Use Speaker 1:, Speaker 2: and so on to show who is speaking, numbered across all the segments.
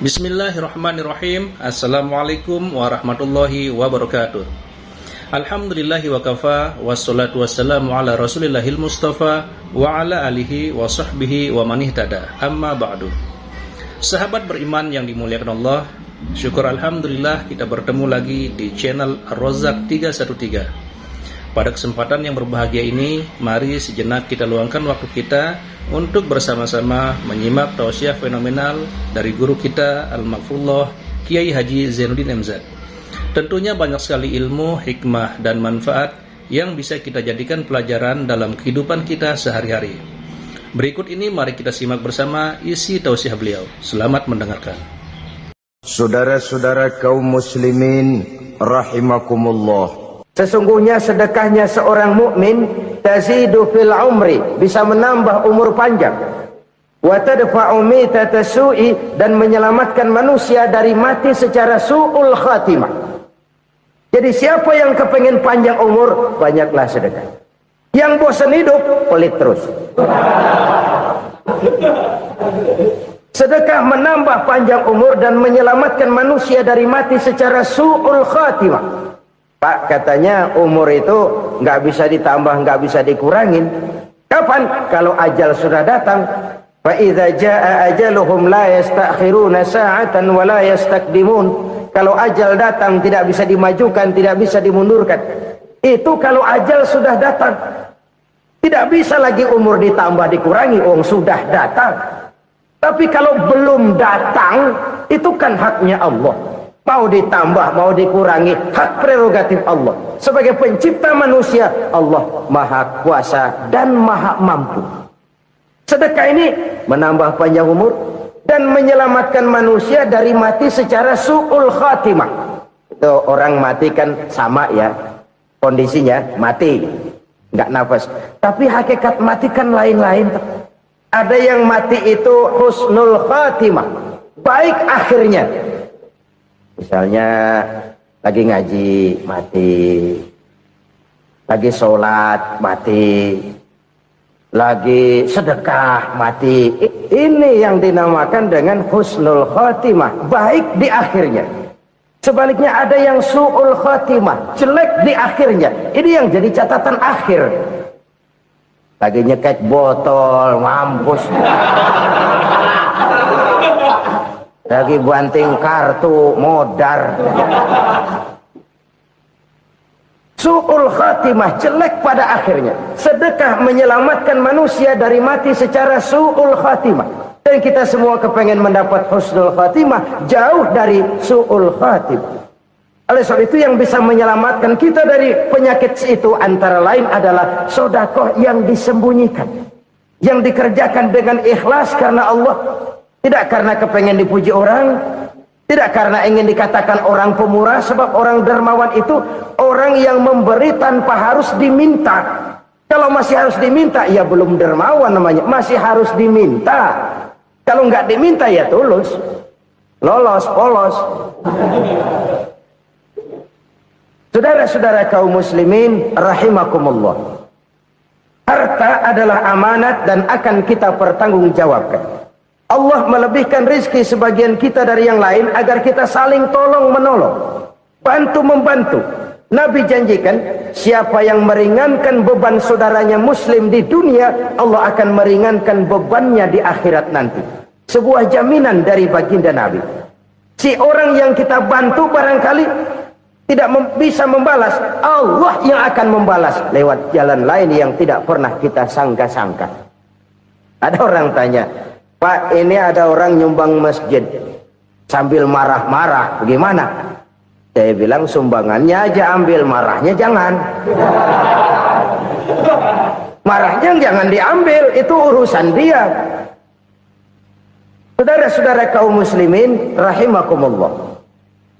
Speaker 1: Bismillahirrahmanirrahim. Assalamualaikum warahmatullahi wabarakatuh. Alhamdulillahi wa kafa, wassalatu wassalamu ala rasulillahil mustafa wa ala alihi wa sahbihi wa man ihtada. Amma ba'du. Sahabat beriman yang dimuliakan Allah, syukur alhamdulillah kita bertemu lagi di channel Ar-Razzaq 313. Pada kesempatan yang berbahagia ini, mari sejenak kita luangkan waktu kita untuk bersama-sama menyimak tausiah fenomenal dari guru kita Al-Maghfurullah Kiai Haji Zainuddin MZ. Tentunya banyak sekali ilmu, hikmah, dan manfaat yang bisa kita jadikan pelajaran dalam kehidupan kita sehari-hari. Berikut ini mari kita simak bersama isi tausiah beliau. Selamat mendengarkan.
Speaker 2: Saudara-saudara kaum muslimin rahimakumullah.
Speaker 3: Sesungguhnya sedekahnya seorang mukmin tazidu fil umri, bisa menambah umur panjang, wa tadfa'u mitata su'i, dan menyelamatkan manusia dari mati secara su'ul khatimah. Jadi siapa yang kepengen panjang umur, banyaklah sedekah. Yang bosan hidup, pelit terus. Sedekah menambah panjang umur dan menyelamatkan manusia dari mati secara su'ul khatimah. Pak, katanya umur itu nggak bisa ditambah, nggak bisa dikurangin. Kapan? Kalau ajal sudah datang. Fa idza jaa ajaluhum la yastakhiruna sa'atan wa la yastaqdimun. Kalau ajal datang tidak bisa dimajukan, tidak bisa dimundurkan. Itu kalau ajal sudah datang. Tidak bisa lagi umur ditambah dikurangi, sudah datang. Tapi kalau belum datang, itu kan haknya Allah. Mau ditambah, mau dikurangi, hak prerogatif Allah. Sebagai pencipta manusia, Allah maha kuasa dan maha mampu. Sedekah ini menambah panjang umur dan menyelamatkan manusia dari mati secara su'ul khatimah. Itu orang mati kan sama ya, kondisinya mati, nggak nafas. Tapi hakikat mati kan lain-lain. Ada yang mati itu husnul khatimah, baik akhirnya. Misalnya lagi ngaji mati, lagi sholat mati, lagi sedekah mati. Ini yang dinamakan dengan husnul khatimah, baik di akhirnya. Sebaliknya ada yang su'ul khatimah, jelek di akhirnya. Ini yang jadi catatan akhir. Lagi nyekek botol, mampus. Lagi banting kartu, modar. Su'ul khatimah, jelek pada akhirnya. Sedekah menyelamatkan manusia dari mati secara su'ul khatimah. Dan kita semua kepengen mendapat husnul khatimah, jauh dari su'ul khatimah. Oleh sebab itu yang bisa menyelamatkan kita dari penyakit itu antara lain adalah sedekah yang disembunyikan, yang dikerjakan dengan ikhlas karena Allah. Tidak karena kepengen dipuji orang, tidak karena ingin dikatakan orang pemurah, sebab orang dermawan itu orang yang memberi tanpa harus diminta. Kalau masih harus diminta, ya belum dermawan namanya, masih harus diminta. Kalau nggak diminta, ya tulus, lolos, polos. Saudara-saudara kaum muslimin rahimakumullah. Harta adalah amanat dan akan kita pertanggungjawabkan. Allah melebihkan rizki sebagian kita dari yang lain agar kita saling tolong menolong, bantu membantu. Nabi janjikan siapa yang meringankan beban saudaranya muslim di dunia, Allah akan meringankan bebannya di akhirat nanti. Sebuah jaminan dari baginda Nabi. Si orang yang kita bantu barangkali tidak bisa membalas, Allah yang akan membalas lewat jalan lain yang tidak pernah kita sangka-sangka. Ada orang tanya, Pak, ini ada orang nyumbang masjid sambil marah-marah, bagaimana? Saya bilang sumbangannya aja ambil, marahnya jangan. Marahnya jangan diambil, itu urusan dia. Saudara-saudara kaum muslimin rahimakumullah.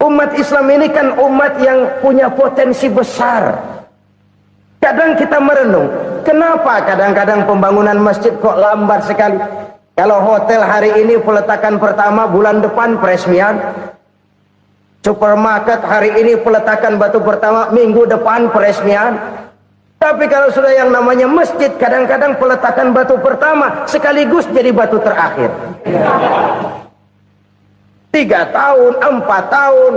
Speaker 3: Umat Islam ini kan umat yang punya potensi besar. Kadang kita merenung, kenapa kadang-kadang pembangunan masjid kok lambat sekali? Kalau hotel hari ini peletakan pertama, bulan depan peresmian. Supermarket hari ini peletakan batu pertama, minggu depan peresmian. Tapi kalau sudah yang namanya masjid, kadang-kadang peletakan batu pertama sekaligus jadi batu terakhir. 3 tahun, 4 tahun,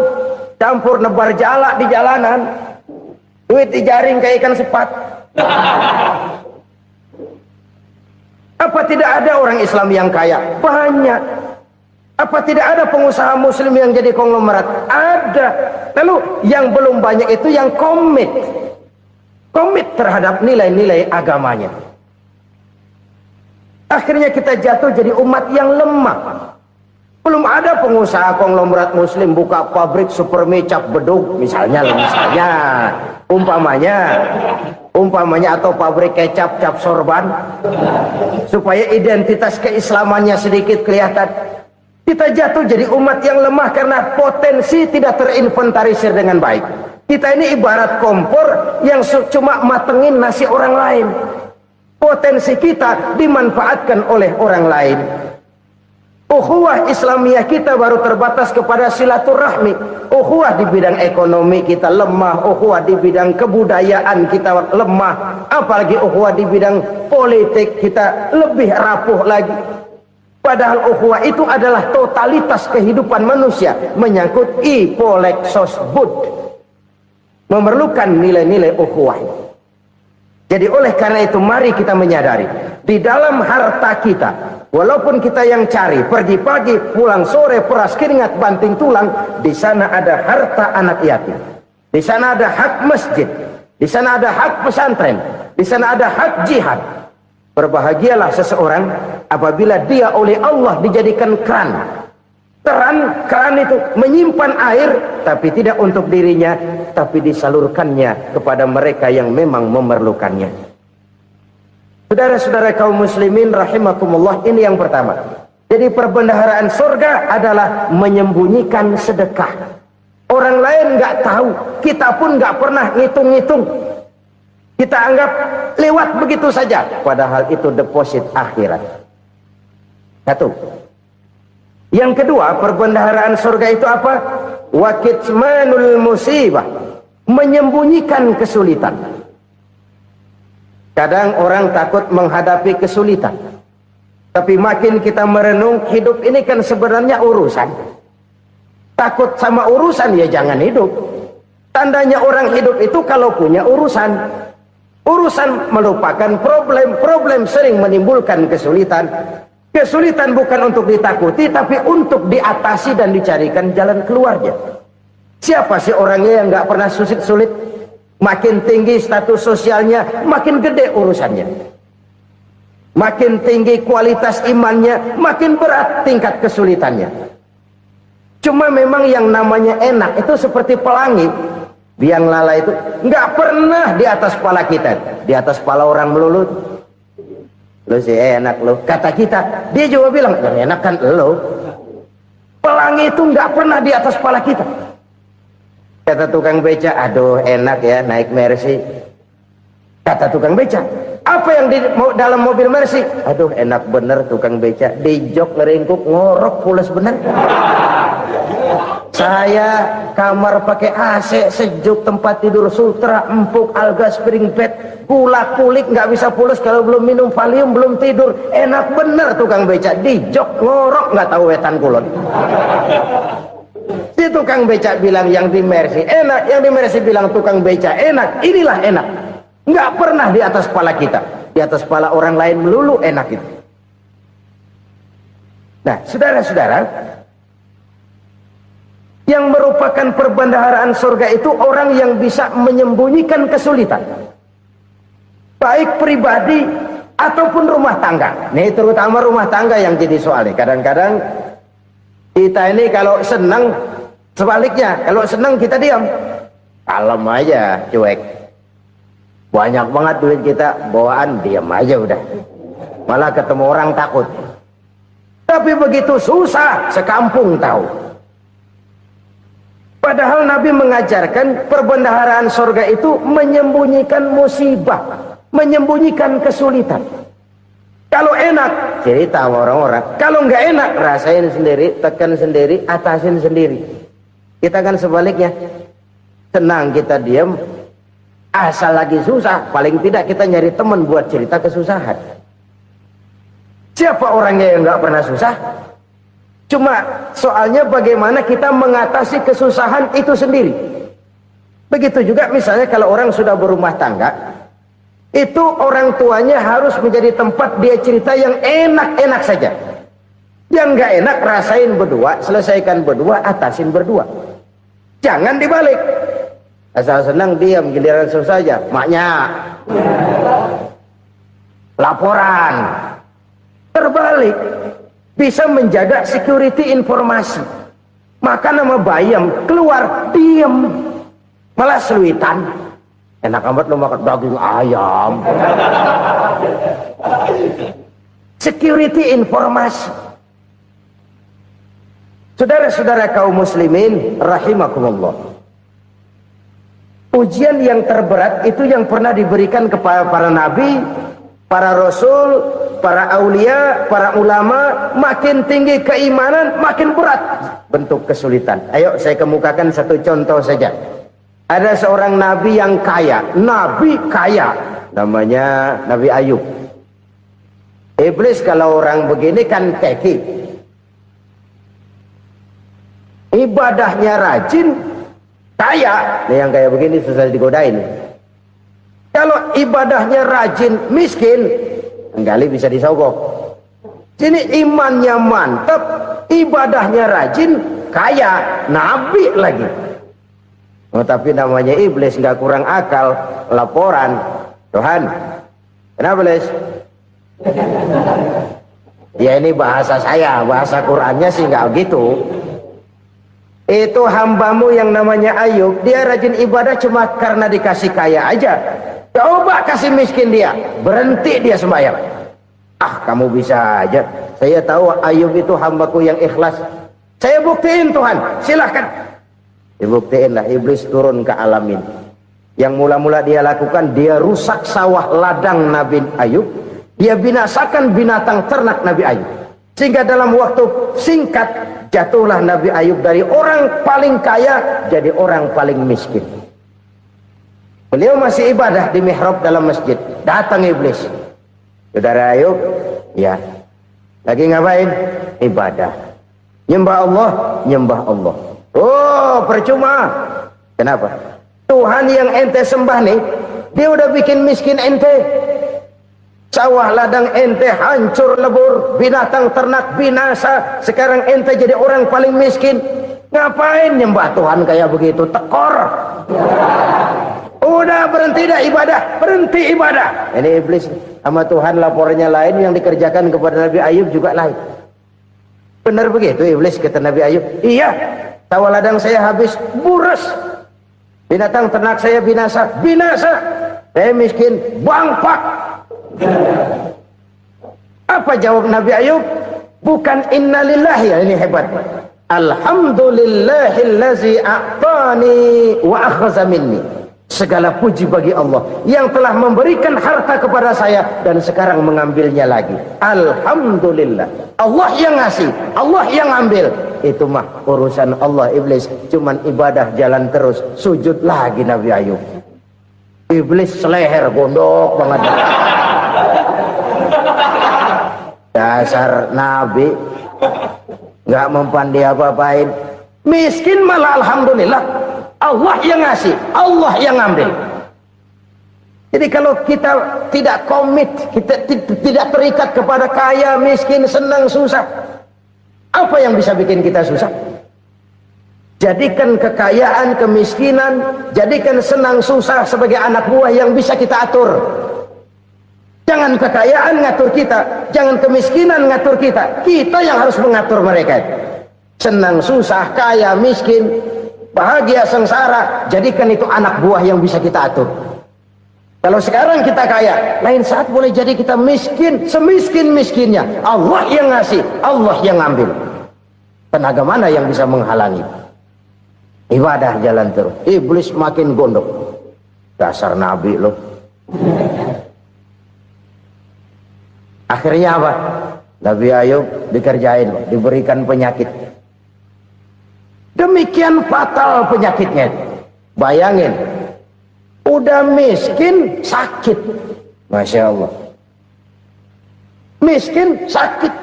Speaker 3: campur nebar jalak di jalanan, duit dijaring kayak ikan sepat. Apa tidak ada orang Islam yang kaya? Banyak. Apa tidak ada pengusaha muslim yang jadi konglomerat? Ada. Lalu yang belum banyak itu yang komit terhadap nilai-nilai agamanya. Akhirnya kita jatuh jadi umat yang lemah. Belum ada pengusaha konglomerat muslim buka pabrik supermi cap bedug misalnya umpamanya atau pabrik kecap cap sorban supaya identitas keislamannya sedikit kelihatan. Kita jatuh jadi umat yang lemah karena potensi tidak terinventarisir dengan baik. Kita ini ibarat kompor yang cuma matengin nasi orang lain. Potensi kita dimanfaatkan oleh orang lain. Ukhuwah Islamiyah kita baru terbatas kepada silaturahmi. Ukhuwah di bidang ekonomi kita lemah, ukhuwah di bidang kebudayaan kita lemah, apalagi ukhuwah di bidang politik kita lebih rapuh lagi. Padahal ukhuwah itu adalah totalitas kehidupan manusia, menyangkut ipolexos bud, memerlukan nilai-nilai ukhuwah. Jadi oleh karena itu mari kita menyadari di dalam harta kita, walaupun kita yang cari pergi pagi pulang sore peras keringat banting tulang, di sana ada harta anak yatim, di sana ada hak masjid, di sana ada hak pesantren, di sana ada hak jihad. Berbahagialah seseorang apabila dia oleh Allah dijadikan keran. Keran itu menyimpan air, tapi tidak untuk dirinya, tapi disalurkannya kepada mereka yang memang memerlukannya. Saudara-saudara kaum muslimin rahimakumullah, ini yang pertama. Jadi perbendaharaan surga adalah menyembunyikan sedekah. Orang lain nggak tahu, kita pun nggak pernah ngitung-ngitung. Kita anggap lewat begitu saja, padahal itu deposit akhirat. Satu. Yang kedua, perbendaharaan surga itu apa? Wa kitmanul musibah, menyembunyikan kesulitan. Kadang orang takut menghadapi kesulitan, tapi makin kita merenung, hidup ini kan sebenarnya urusan. Takut sama urusan ya jangan hidup. Tandanya orang hidup itu kalau punya urusan. Urusan melupakan problem sering menimbulkan kesulitan. Kesulitan bukan untuk ditakuti, tapi untuk diatasi dan dicarikan jalan keluarnya. Siapa sih orangnya yang nggak pernah sulit-sulit? Makin tinggi status sosialnya, makin gede urusannya. Makin tinggi kualitas imannya, makin berat tingkat kesulitannya. Cuma memang yang namanya enak itu seperti pelangi. Biang lala itu nggak pernah di atas kepala kita, di atas kepala orang melulu. Lu sih enak lu, kata kita. Dia juga bilang yang enak kan lu. Pelangi itu nggak pernah di atas kepala kita. Kata tukang beca, aduh enak ya naik Mercy. Kata tukang beca, apa yang di dalam mobil Mercy? Aduh enak bener tukang beca, di jok ngeringkuk ngorok pules bener. Saya kamar pakai AC sejuk, tempat tidur sutra empuk, alga spring bed, gula kulik nggak bisa pulas kalau belum minum Valium, belum tidur. Enak bener tukang beca, di jok ngorok nggak tahu wetan kulon. Si tukang beca bilang yang di Mercy enak, yang di Mercy bilang tukang beca enak. Inilah enak, nggak pernah di atas kepala kita, di atas kepala orang lain melulu enak itu. Nah saudara-saudara, yang merupakan perbendaharaan surga itu orang yang bisa menyembunyikan kesulitan, baik pribadi ataupun rumah tangga. Nih terutama rumah tangga yang jadi soalnya. Kadang-kadang kita ini kalau senang, sebaliknya kalau senang kita diam, kalem aja, cuek. Banyak banget duit kita, bawaan diam aja udah. Malah ketemu orang takut. Tapi begitu susah, sekampung tahu. Padahal Nabi mengajarkan perbendaharaan surga itu menyembunyikan musibah, menyembunyikan kesulitan. Kalau enak, cerita sama orang-orang. Kalau nggak enak, rasain sendiri, tekan sendiri, atasin sendiri. Kita kan sebaliknya, senang kita diam, asal lagi susah, paling tidak kita nyari teman buat cerita kesusahan. Siapa orangnya yang nggak pernah susah? Cuma soalnya bagaimana kita mengatasi kesusahan itu sendiri. Begitu juga misalnya kalau orang sudah berumah tangga, itu orang tuanya harus menjadi tempat dia cerita yang enak-enak saja. Yang nggak enak rasain berdua, selesaikan berdua, atasin berdua. Jangan dibalik. Asal senang diam, giliran susah saja. Maknya laporan. Terbalik. Bisa menjaga security informasi. Maka nama bayam keluar diam. Malah seluitan. Enak amat lo makan daging ayam. Security informasi. Saudara-saudara kaum muslimin rahimakumullah. Ujian yang terberat itu yang pernah diberikan kepada para nabi, para rasul, para aulia, para ulama. Makin tinggi keimanan, makin berat bentuk kesulitan. Ayo saya kemukakan satu contoh saja. Ada seorang nabi yang kaya, nabi kaya, namanya Nabi Ayub. Iblis kalau orang begini kan keki, ibadahnya rajin, kaya. Nih yang kayak begini susah digodain. Kalau ibadahnya rajin, miskin, kali bisa disogok. Sini imannya mantap, ibadahnya rajin, kaya, nabi lagi. Oh, tapi namanya iblis nggak kurang akal. Laporan, Tuhan, kenapa Les? Ya ini bahasa saya, bahasa Qurannya sih nggak gitu. Itu hambamu yang namanya Ayub, dia rajin ibadah cuma karena dikasih kaya aja. Coba kasih miskin dia, berhenti dia sembahyang. Ah, kamu bisa aja. Saya tahu Ayub itu hambaku yang ikhlas. Saya buktiin Tuhan, silahkan. Dibuktiinlah. Iblis turun ke alamin. Yang mula-mula dia lakukan, dia rusak sawah ladang Nabi Ayub. Dia binasakan binatang ternak Nabi Ayub. Sehingga dalam waktu singkat, jatuhlah Nabi Ayub dari orang paling kaya jadi orang paling miskin. Beliau masih ibadah di mihrab dalam masjid. Datang iblis. Saudara Ayub, ya, lagi ngapain? Ibadah. Nyembah Allah, nyembah Allah. Oh, percuma. Kenapa? Tuhan yang ente sembah nih, dia udah bikin miskin ente. Sawah ladang ente hancur lebur, binatang ternak binasa. Sekarang ente jadi orang paling miskin. Ngapain nyembah Tuhan kayak begitu? Tekor. Udah berhenti dah ibadah, berhenti ibadah. Ini iblis sama Tuhan laporannya lain, yang dikerjakan kepada Nabi Ayub juga lain. Benar begitu iblis kata Nabi Ayub? Iya. Sawah ladang saya habis, buras. Binatang ternak saya binasa, binasa. Saya miskin, bangpak. Apa jawab Nabi Ayub? Bukan innalillahi, ya ini hebat. Alhamdulillahillazi a'tani wa akhza minni. Segala puji bagi Allah yang telah memberikan harta kepada saya dan sekarang mengambilnya lagi. Alhamdulillah. Allah yang ngasih, Allah yang ambil. Itu mah urusan Allah. Iblis cuman ibadah jalan terus, sujud lagi Nabi Ayub. Iblis seleher gondok banget. Dasar Nabi nggak mempan dia apa-apain. Miskin malah alhamdulillah. Allah yang ngasih, Allah yang ngambil. Jadi kalau kita tidak komit, kita tidak terikat kepada kaya, miskin, senang, susah, apa yang bisa bikin kita susah? Jadikan kekayaan, kemiskinan, jadikan senang, susah sebagai anak buah yang bisa kita atur. Jangan kekayaan ngatur kita, jangan kemiskinan ngatur kita. Kita yang harus mengatur mereka. Senang, susah, kaya, miskin, bahagia, sengsara, jadikan itu anak buah yang bisa kita atur. Kalau sekarang kita kaya, lain saat boleh jadi kita miskin, semiskin-miskinnya. Allah yang ngasih, Allah yang ngambil. Tenaga mana yang bisa menghalangi? Ibadah jalan terus. Iblis makin gondok. Dasar Nabi loh. Akhirnya apa? Nabi Ayub dikerjain, diberikan penyakit. Demikian fatal penyakitnya. Bayangin, udah miskin sakit. Masya Allah. Miskin sakit.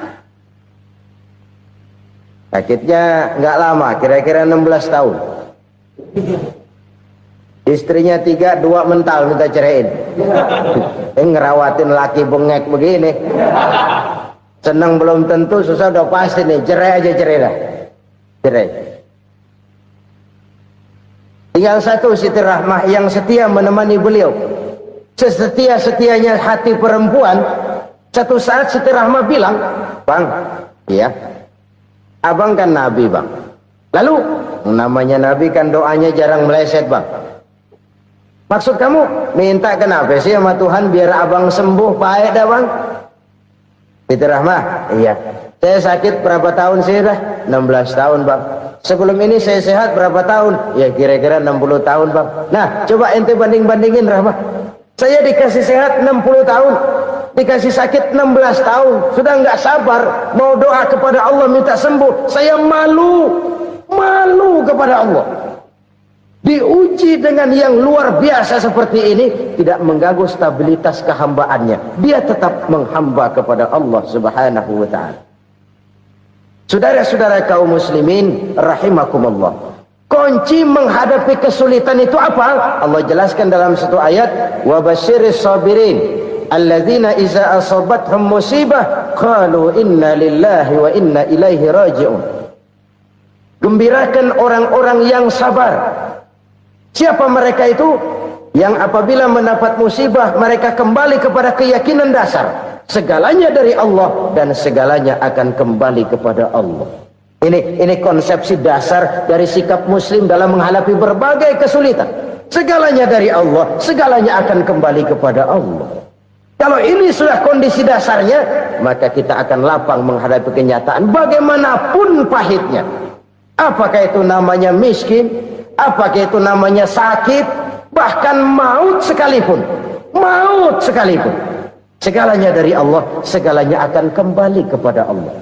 Speaker 3: Sakitnya nggak lama, kira-kira 16 tahun. Istrinya 3, 2 mental minta ceraiin. Ngerawatin laki bengek begini. Senang belum tentu, susah udah pasti nih. Cerai aja, cerai dah. Cerai. Tinggal satu Siti Rahmah yang setia menemani beliau. Sesetia-setianya hati perempuan. Satu saat Siti Rahmah bilang, "Bang, iya, abang kan Nabi, Bang. Lalu, namanya Nabi kan doanya jarang meleset, Bang. Maksud kamu minta kenapa sih sama Tuhan biar abang sembuh baik dah, Bang?" Siti Rahmah, "Iya. Saya sakit berapa tahun sih dah? 16 tahun, Bang. Sebelum ini saya sehat berapa tahun? Ya kira-kira 60 tahun, Bang. Nah, coba ente banding-bandingin, Rahmah. Saya dikasih sehat 60 tahun, dikasih sakit 16 tahun. Sudah nggak sabar mau doa kepada Allah minta sembuh. Saya malu kepada Allah. Diuji dengan yang luar biasa seperti ini, tidak mengganggu stabilitas kehambaannya. Dia tetap menghamba kepada Allah Subhanahu wa ta'ala. Saudara-saudara kaum muslimin rahimakumullah. Kunci menghadapi kesulitan itu apa? Allah jelaskan dalam satu ayat, "Wa basyiris sabirin alladzina iza asabathum musibah qalu inna lillahi wa inna ilaihi raji'un." Gembirakan orang-orang yang sabar. Siapa mereka itu? Yang apabila mendapat musibah mereka kembali kepada keyakinan dasar. Segalanya dari Allah dan segalanya akan kembali kepada Allah. Ini konsepsi dasar dari sikap muslim dalam menghadapi berbagai kesulitan. Segalanya dari Allah, segalanya akan kembali kepada Allah. Kalau ini sudah kondisi dasarnya, maka kita akan lapang menghadapi kenyataan bagaimanapun pahitnya. Apakah itu namanya miskin, apakah itu namanya sakit, bahkan maut sekalipun. Segalanya dari Allah, segalanya akan kembali kepada Allah.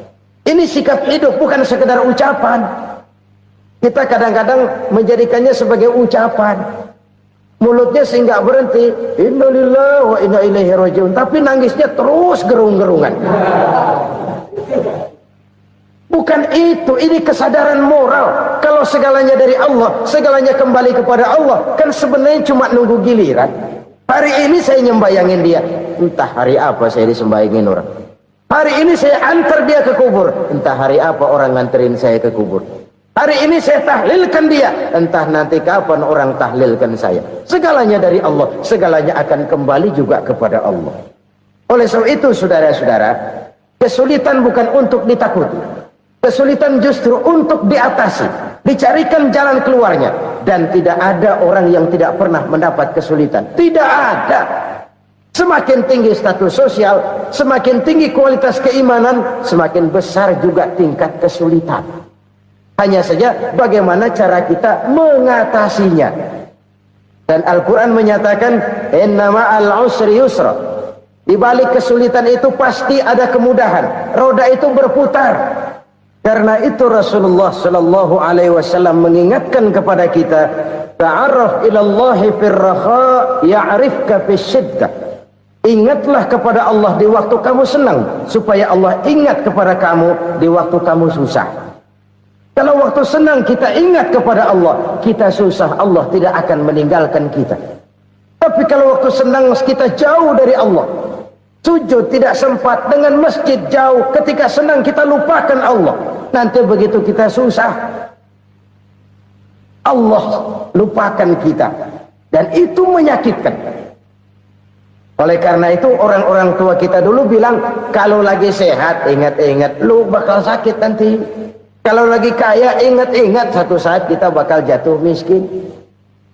Speaker 3: Ini sikap hidup, bukan sekedar ucapan. Kita kadang-kadang menjadikannya sebagai ucapan. Mulutnya sehingga berhenti, innalillahi wa inna ilaihi raji'un, tapi nangisnya terus gerung-gerungan. Bukan itu, ini kesadaran moral. Kalau segalanya dari Allah, segalanya kembali kepada Allah, kan sebenarnya cuma nunggu giliran. Hari ini saya nyembayangin dia, entah hari apa saya disembayangin orang. Hari ini saya antar dia ke kubur, entah hari apa orang nganterin saya ke kubur. Hari ini saya tahlilkan dia, entah nanti kapan orang tahlilkan saya. Segalanya dari Allah, segalanya akan kembali juga kepada Allah. Oleh sebab itu saudara-saudara, kesulitan bukan untuk ditakuti. Kesulitan justru untuk diatasi, dicarikan jalan keluarnya. Dan tidak ada orang yang tidak pernah mendapat kesulitan. Tidak ada. Semakin tinggi status sosial, semakin tinggi kualitas keimanan, semakin besar juga tingkat kesulitan. Hanya saja bagaimana cara kita mengatasinya. Dan Al-Quran menyatakan, "Inna ma'al usri yusra." Di balik kesulitan itu pasti ada kemudahan. Roda itu berputar. Karena itu Rasulullah sallallahu alaihi wasallam mengingatkan kepada kita, ta'arraf ilallahi fir raha ya'rifka fisyiddah. Ingatlah kepada Allah di waktu kamu senang, supaya Allah ingat kepada kamu di waktu kamu susah. Kalau waktu senang kita ingat kepada Allah, kita susah, Allah tidak akan meninggalkan kita. Tapi kalau waktu senang kita jauh dari Allah, sujud tidak sempat, dengan masjid jauh, ketika senang kita lupakan Allah. Nanti begitu kita susah, Allah lupakan kita. Dan itu menyakitkan. Oleh karena itu orang-orang tua kita dulu bilang, kalau lagi sehat ingat-ingat lu bakal sakit nanti. Kalau lagi kaya ingat-ingat satu saat kita bakal jatuh miskin.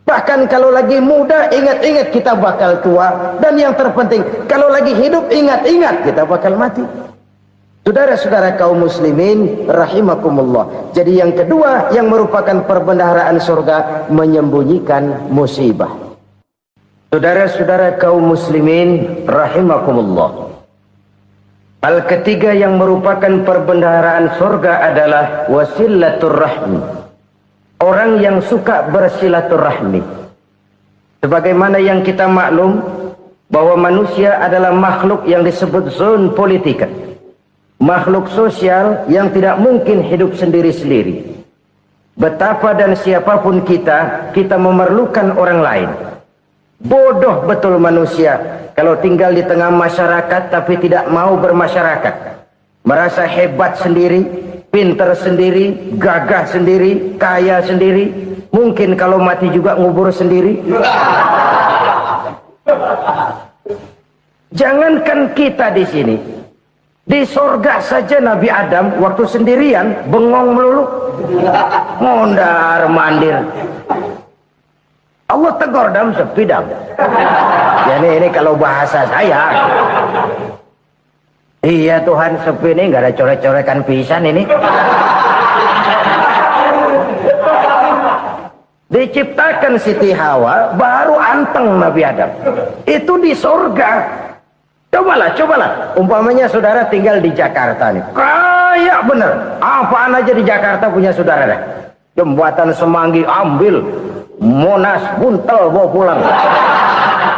Speaker 3: Bahkan kalau lagi muda ingat-ingat kita bakal tua. Dan yang terpenting, kalau lagi hidup ingat-ingat kita bakal mati. Saudara-saudara kaum muslimin rahimakumullah. Jadi yang kedua yang merupakan perbendaharaan surga, menyembunyikan musibah. Saudara-saudara kaum muslimin rahimakumullah. Hal ketiga yang merupakan perbendaharaan surga adalah wasilatur rahmi. Orang yang suka bersilaturahmi. Sebagaimana yang kita maklum bahwa manusia adalah makhluk yang disebut zon politika. makhluk sosial yang tidak mungkin hidup sendiri-sendiri. Betapa dan siapapun kita memerlukan orang lain. Bodoh betul manusia kalau tinggal di tengah masyarakat tapi tidak mau bermasyarakat. Merasa hebat sendiri, pinter sendiri, gagah sendiri, kaya sendiri. Mungkin kalau mati juga ngubur sendiri. Jangankan kita di sini, di sorga saja Nabi Adam waktu sendirian bengong melulu, mondar mandir. Allah tegur dam sepi dam. Jadi ini kalau bahasa saya, iya Tuhan sepi ini nggak ada coret-corekan pisan ini. Diciptakan Siti Hawa baru anteng Nabi Adam. Itu di sorga. Cobalah. Umpamanya saudara tinggal di Jakarta nih. Kayak bener. Apaan aja di Jakarta punya saudara dah. Jembatan Semanggi ambil. Monas, Buntel bawa pulang.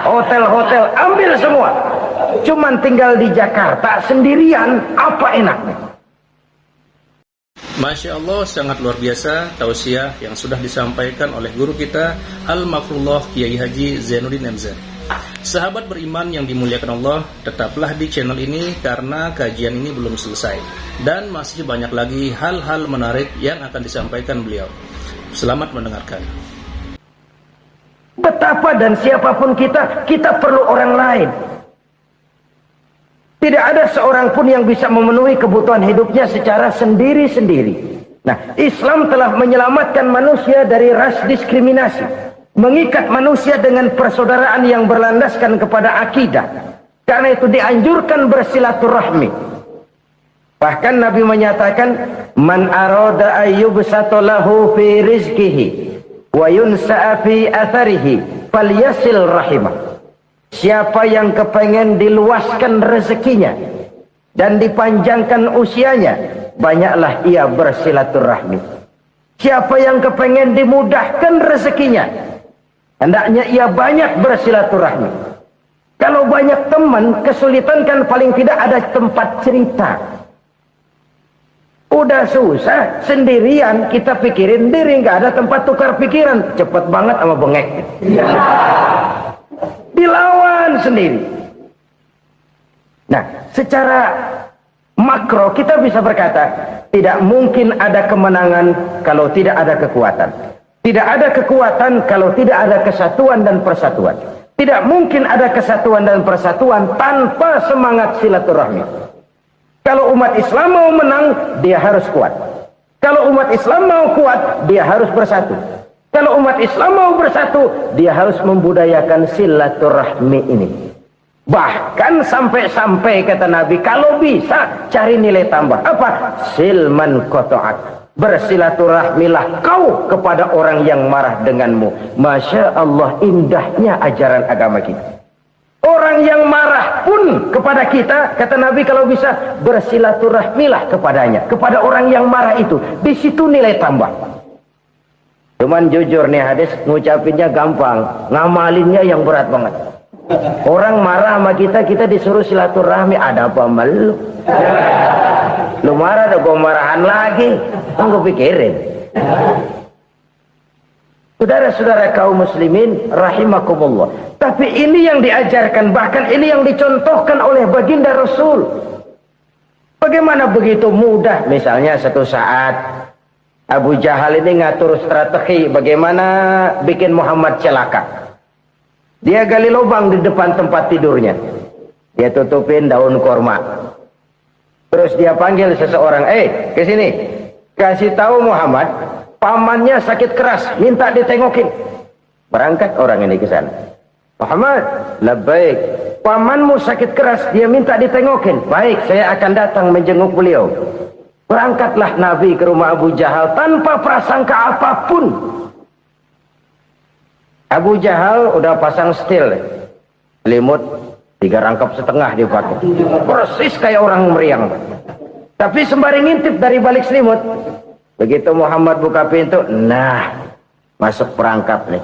Speaker 3: Hotel-hotel ambil semua. Cuman tinggal di Jakarta sendirian, apa enaknya?
Speaker 1: Masya Allah, sangat luar biasa tausiah yang sudah disampaikan oleh guru kita Al-Mafrullah Kiai Haji Zainuddin MZ. Sahabat beriman yang dimuliakan Allah, tetaplah di channel ini karena kajian ini belum selesai dan masih banyak lagi hal-hal menarik yang akan disampaikan beliau. Selamat mendengarkan.
Speaker 3: Betapa dan siapapun kita perlu orang lain. Tidak ada seorang pun yang bisa memenuhi kebutuhan hidupnya secara sendiri-sendiri. Nah, Islam telah menyelamatkan manusia dari ras diskriminasi, mengikat manusia dengan persaudaraan yang berlandaskan kepada akidah. Karena itu dianjurkan bersilaturahmi. Bahkan Nabi menyatakan, "Man arada ayyubsata lahu fi rizqihi wa yunsa'a fi atharihi falyasil rahimah." Siapa yang kepengen diluaskan rezekinya dan dipanjangkan usianya, banyaklah ia bersilaturahmi. Siapa yang kepengen dimudahkan rezekinya, hendaknya ia banyak bersilaturahmi. Kalau banyak teman, kesulitan kan paling tidak ada tempat cerita. Udah susah, sendirian kita pikirin diri, nggak ada tempat tukar pikiran. Cepet banget sama bengek. Dilawan sendiri. Nah, secara makro kita bisa berkata, tidak mungkin ada kemenangan kalau tidak ada kekuatan. Tidak ada kekuatan kalau tidak ada kesatuan dan persatuan. Tidak mungkin ada kesatuan dan persatuan tanpa semangat silaturahmi. Kalau umat Islam mau menang, dia harus kuat. Kalau umat Islam mau kuat, dia harus bersatu. Kalau umat Islam mau bersatu, dia harus membudayakan silaturahmi ini. Bahkan sampai-sampai kata Nabi, kalau bisa cari nilai tambah. Apa? Silman qata'ak. Bersilaturahmilah kau kepada orang yang marah denganmu. Masya Allah, indahnya ajaran agama kita. Orang yang marah pun kepada kita, kata Nabi, kalau bisa bersilaturahmilah kepadanya. Kepada orang yang marah itu. Di situ nilai tambah. Cuman jujur nih hadis, ngucapinnya gampang, ngamalinnya yang berat banget. Orang marah sama kita disuruh silaturahmi, ada apa malu? Lu marah, ada gua marahan lagi, tunggu pikirin. Saudara-saudara kaum muslimin rahimakumullah. Tapi ini yang diajarkan, bahkan ini yang dicontohkan oleh baginda Rasul. Bagaimana begitu mudah, misalnya satu saat Abu Jahal ini ngatur strategi bagaimana bikin Muhammad celaka. Dia gali lubang di depan tempat tidurnya. Dia tutupin daun korma. Terus dia panggil seseorang, ke sini. Kasih tahu Muhammad, pamannya sakit keras, minta ditengokin. Berangkat orang ini ke sana. Muhammad, labbaik. Pamanmu sakit keras, dia minta ditengokin. Baik, saya akan datang menjenguk beliau. Berangkatlah Nabi ke rumah Abu Jahal tanpa prasangka apapun. Abu Jahal udah pasang setil, selimut 3 rangkap setengah dipakai, persis kayak orang meriang. Tapi sembari ngintip dari balik selimut, begitu Muhammad buka pintu, nah masuk perangkap nih.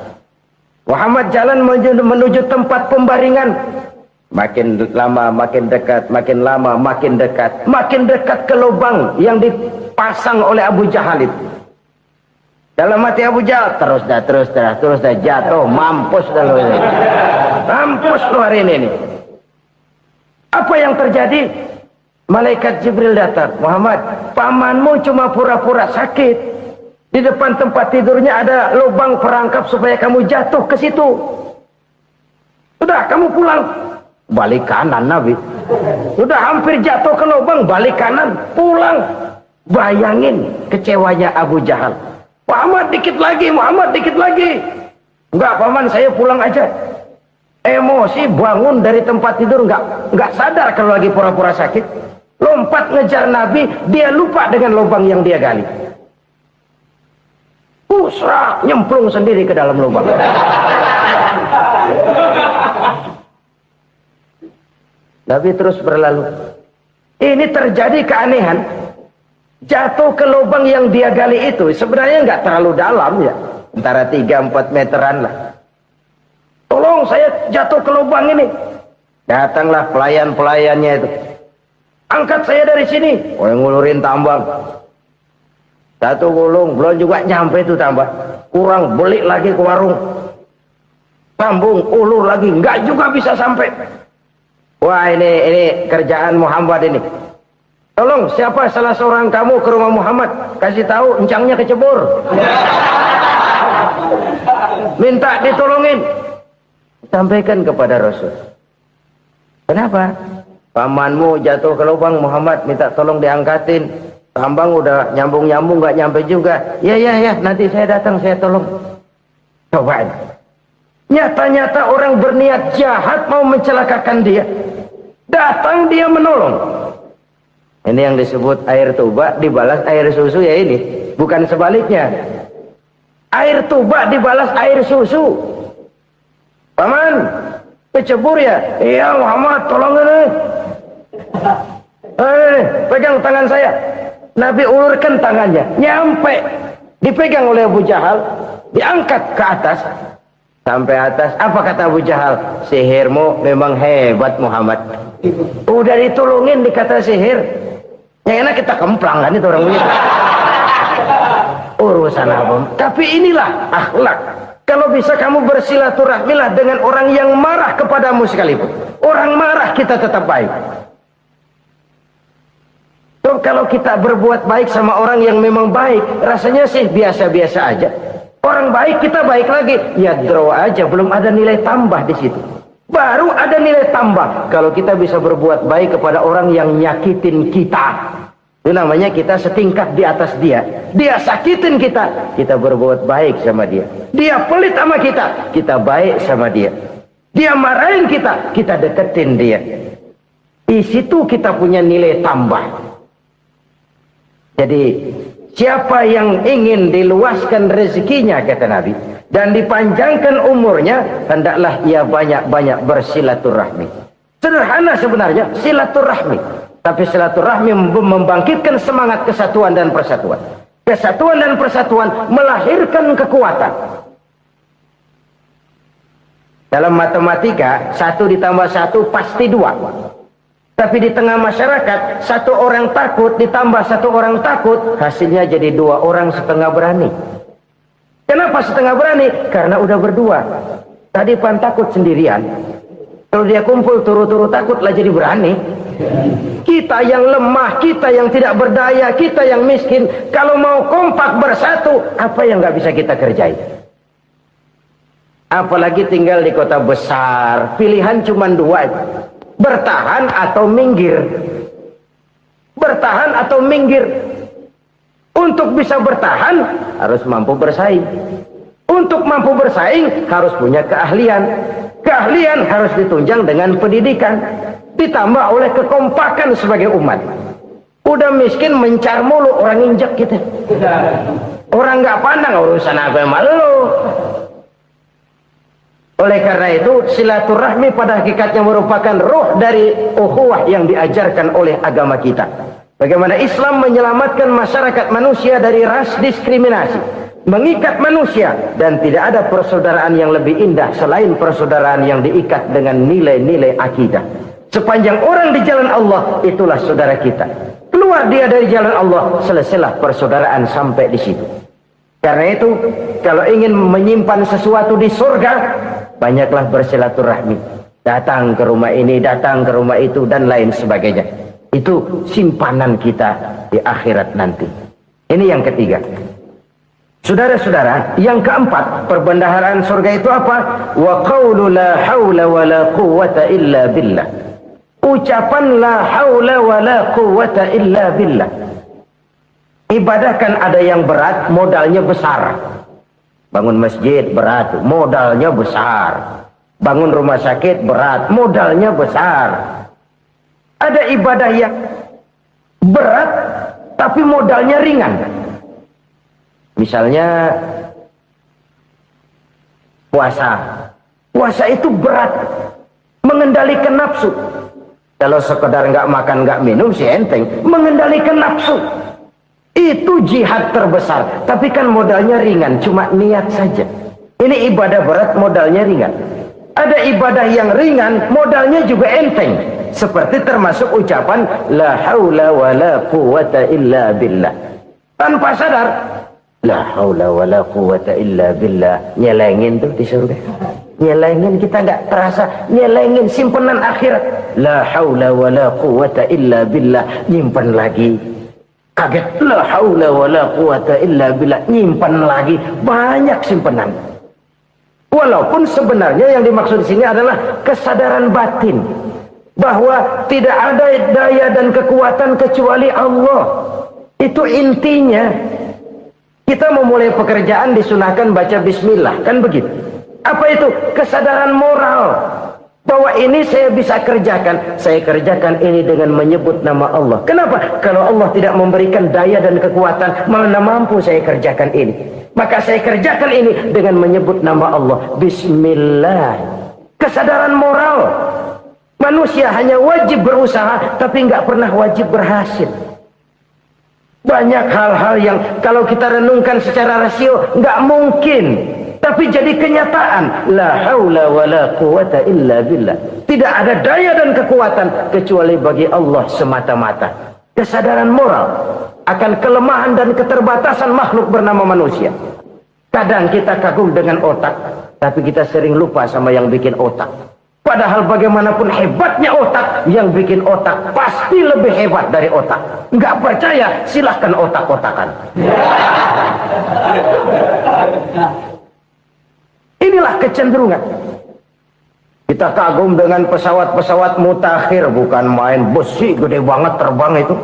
Speaker 3: Muhammad jalan menuju tempat pembaringan. Makin lama makin dekat, makin lama makin dekat, makin dekat ke lubang yang dipasang oleh Abu Jahal itu. Dalam hati Abu Jahal, terus dah jatuh, mampus dah lo ini. Mampus lo hari ini nih. Apa yang terjadi? Malaikat Jibril datang, Muhammad, pamanmu cuma pura-pura sakit. Di depan tempat tidurnya ada lubang perangkap supaya kamu jatuh ke situ. Sudah, kamu pulang. Balik kanan Nabi. Sudah hampir jatuh ke lubang, balik kanan, pulang. Bayangin kecewanya Abu Jahal. Muhammad dikit lagi, Muhammad dikit lagi. Enggak paman, saya pulang aja. Emosi bangun dari tempat tidur, enggak sadar kalau lagi pura-pura sakit. Lompat ngejar Nabi, dia lupa dengan lubang yang dia gali. Pusrak, nyemplung sendiri ke dalam lubang. Nabi terus berlalu. Ini terjadi keanehan. Jatuh ke lubang yang dia gali itu sebenarnya nggak terlalu dalam ya, antara 3-4 meteran lah. Tolong saya jatuh ke lubang ini. Datanglah pelayan-pelayannya itu. Angkat saya dari sini. Oh, yang ngulurin tambang. Satu gulung, belum juga nyampe itu tambah. Kurang, beli lagi ke warung. Sambung, ulur lagi, nggak juga bisa sampai. Wah, ini kerjaan Muhammad ini. Tolong, siapa salah seorang kamu ke rumah Muhammad, kasih tahu encangnya kecebur. Minta ditolongin. Sampaikan kepada Rasul. Kenapa? Pamanmu jatuh ke lubang, Muhammad minta tolong diangkatin. Tambang udah nyambung-nyambung nggak nyampe juga. Ya, nanti saya datang, saya tolong. Coba. Nyata-nyata orang berniat jahat mau mencelakakan dia. Datang dia menolong. Ini yang disebut air tuba dibalas air susu ya ini. Bukan sebaliknya. Air tuba dibalas air susu. Paman, kecebur ya? Iya Muhammad, tolong ini. Pegang tangan saya. Nabi ulurkan tangannya. Nyampe. Dipegang oleh Abu Jahal. Diangkat ke atas. Sampai atas, apa kata Abu Jahal? Sihirmu memang hebat Muhammad. Udah ditolongin dikata sihir. Yang enak kita kemplang kan itu orang begitu. Urusan apa? Tapi inilah akhlak. Kalau bisa kamu bersilaturahmilah dengan orang yang marah kepadamu sekalipun. Orang marah kita tetap baik. So, kalau kita berbuat baik sama orang yang memang baik, rasanya sih biasa-biasa aja. Orang baik kita baik lagi, ya draw aja, belum ada nilai tambah di situ. Baru ada nilai tambah kalau kita bisa berbuat baik kepada orang yang nyakitin kita. Itu namanya kita setingkat di atas dia. Dia sakitin kita, kita berbuat baik sama dia. Dia pelit sama kita, kita baik sama dia. Dia marahin kita, kita deketin dia. Di situ kita punya nilai tambah. Jadi siapa yang ingin diluaskan rezekinya, kata Nabi, dan dipanjangkan umurnya, hendaklah ia banyak-banyak bersilaturahmi. Sederhana sebenarnya silaturahmi, tapi silaturahmi membangkitkan semangat kesatuan dan persatuan. Kesatuan dan persatuan melahirkan kekuatan. Dalam matematika 1 ditambah 1 pasti 2. Tapi di tengah masyarakat, 1 orang takut ditambah 1 orang takut, hasilnya jadi 2 orang setengah berani. Kenapa setengah berani? Karena udah berdua. Tadi pan takut sendirian. Kalau dia kumpul turu-turu takut lah jadi berani. Kita yang lemah, kita yang tidak berdaya, kita yang miskin, kalau mau kompak bersatu, apa yang nggak bisa kita kerjain? Apalagi tinggal di kota besar, pilihan cuma 2. Bertahan atau minggir. Bertahan atau minggir. Untuk bisa bertahan harus mampu bersaing. Untuk mampu bersaing harus punya keahlian. Keahlian harus ditunjang dengan pendidikan, ditambah oleh kekompakan sebagai umat. Udah miskin mencar mulu, orang injak kita. Orang nggak pandang urusan apa yang malu. Oleh karena itu, silaturahmi pada hakikatnya merupakan ruh dari ukhuwah yang diajarkan oleh agama kita. Bagaimana Islam menyelamatkan masyarakat manusia dari ras diskriminasi, mengikat manusia, dan tidak ada persaudaraan yang lebih indah selain persaudaraan yang diikat dengan nilai-nilai akidah. Sepanjang orang di jalan Allah, itulah saudara kita. Keluar dia dari jalan Allah, selesailah persaudaraan sampai di situ. Karena itu, kalau ingin menyimpan sesuatu di surga, banyaklah bersilaturahmi. Datang ke rumah ini, datang ke rumah itu, dan lain sebagainya. Itu simpanan kita di akhirat nanti. Ini yang ketiga. Saudara-saudara, yang keempat, perbendaharaan surga itu apa? Wa qawlu la hawla wa la quwwata illa billah. Ucapan la hawla wa la quwwata illa billah. Ibadah kan ada yang berat, modalnya besar. Bangun masjid berat, modalnya besar. Bangun rumah sakit berat, modalnya besar. Ada ibadah yang berat tapi modalnya ringan. Misalnya puasa. Puasa itu berat, mengendalikan nafsu. Kalau sekedar nggak makan nggak minum sih enteng. Mengendalikan nafsu itu jihad terbesar. Tapi kan modalnya ringan, cuma niat saja. Ini ibadah berat, modalnya ringan. Ada ibadah yang ringan, modalnya juga enteng. Seperti termasuk ucapan la haula wa la quwwata illa billah. Tanpa sadar, la haula wa la quwwata illa billah. Nyelengin tuh di surga. Nyelengin, kita nggak terasa. Nyelengin simpenan akhirat. La haula wa la quwwata illa billah. Nyimpan lagi. Kaget. La haula wa la quwwata illa billah. Nyimpan lagi. Banyak simpenan. Walaupun sebenarnya yang dimaksud di sini adalah kesadaran batin. Bahwa tidak ada daya dan kekuatan kecuali Allah. Itu intinya. Kita memulai pekerjaan disunahkan baca bismillah, kan begitu? Apa itu? Kesadaran moral. Bahwa ini saya bisa kerjakan. Saya kerjakan ini dengan menyebut nama Allah. Kenapa? Kalau Allah tidak memberikan daya dan kekuatan, mana mampu saya kerjakan ini. Maka saya kerjakan ini dengan menyebut nama Allah. Bismillah. Kesadaran moral. Manusia hanya wajib berusaha, tapi nggak pernah wajib berhasil. Banyak hal-hal yang kalau kita renungkan secara rasio nggak mungkin, tapi jadi kenyataan. La haula wa la quwwata illa billah. Tidak ada daya dan kekuatan kecuali bagi Allah semata-mata. Kesadaran moral akan kelemahan dan keterbatasan makhluk bernama manusia. Kadang kita kagum dengan otak, tapi kita sering lupa sama yang bikin otak. Padahal bagaimanapun hebatnya otak, yang bikin otak pasti lebih hebat dari otak. Nggak percaya, silahkan otak-otakan. Inilah kecenderungan. Kita kagum dengan pesawat-pesawat mutakhir, bukan main, besi gede banget terbang itu.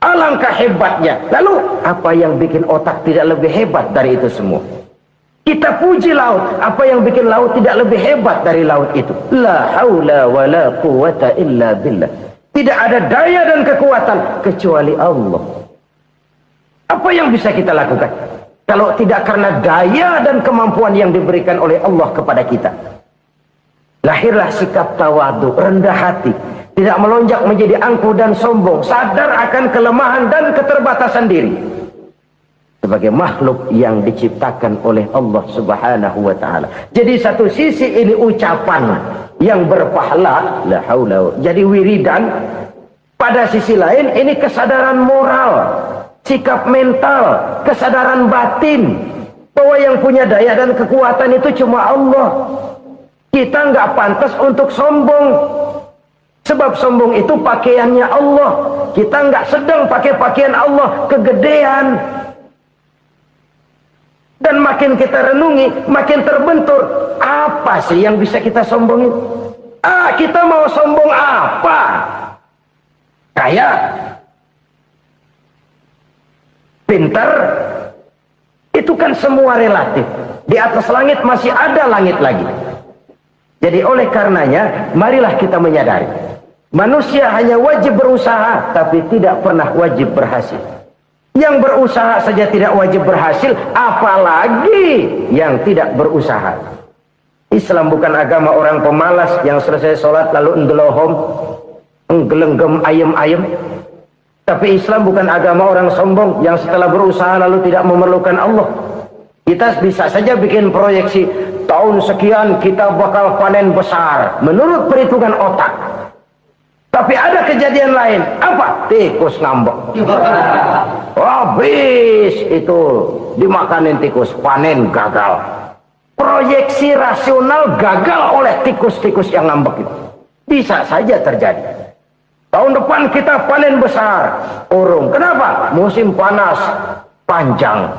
Speaker 3: Alangkah hebatnya. Lalu apa yang bikin otak tidak lebih hebat dari itu semua? Kita puji laut. Apa yang bikin laut tidak lebih hebat dari laut itu? La haula wa la quwwata illa billah. Tidak ada daya dan kekuatan kecuali Allah. Apa yang bisa kita lakukan? Kalau tidak karena daya dan kemampuan yang diberikan oleh Allah kepada kita. Lahirlah sikap tawadu, rendah hati. Tidak melonjak menjadi angkuh dan sombong. Sadar akan kelemahan dan keterbatasan diri. Sebagai makhluk yang diciptakan oleh Allah subhanahu wa ta'ala. Jadi satu sisi ini ucapan yang berpahala. La haula. Jadi wiridan. Pada sisi lain ini kesadaran moral. Sikap mental. Kesadaran batin. Bahwa yang punya daya dan kekuatan itu cuma Allah. Kita nggak pantas untuk sombong. Sebab sombong itu pakaiannya Allah. Kita nggak sedang pakai pakaian Allah. Kegedean. Dan makin kita renungi, makin terbentur. Apa sih yang bisa kita sombongin? Kita mau sombong apa? Kaya? Pintar? Itu kan semua relatif. Di atas langit masih ada langit lagi. Jadi oleh karenanya, marilah kita menyadari. Manusia hanya wajib berusaha, tapi tidak pernah wajib berhasil. Yang berusaha saja tidak wajib berhasil, apalagi yang tidak berusaha. Islam bukan agama orang pemalas yang selesai sholat lalu enggelohom, enggelenggem ayem-ayem. Tapi Islam bukan agama orang sombong yang setelah berusaha lalu tidak memerlukan Allah. Kita bisa saja bikin proyeksi, tahun sekian kita bakal panen besar menurut perhitungan otak. Tapi ada kejadian lain. Apa? Tikus ngambek. Habis itu dimakanin tikus, panen gagal. Proyeksi rasional gagal oleh tikus-tikus yang ngambek itu. Bisa saja terjadi. Tahun depan kita panen besar, urung. Kenapa? Musim panas panjang.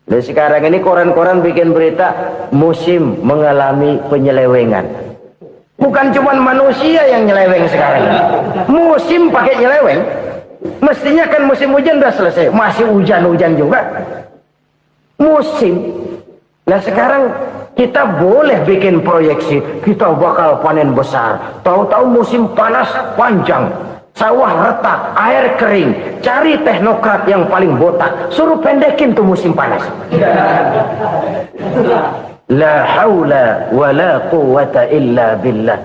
Speaker 3: Dan sekarang ini koran-koran bikin berita musim mengalami penyelewengan. Bukan cuma manusia yang nyeleweng sekarang. Musim pakai nyeleweng. Mestinya kan musim hujan udah selesai, masih hujan-hujan juga. Musim. Nah sekarang kita boleh bikin proyeksi, kita bakal panen besar. Tahu-tahu musim panas panjang, sawah retak, air kering. Cari teknokrat yang paling botak, suruh pendekin tuh musim panas. La haula wa la quwwata illa billah.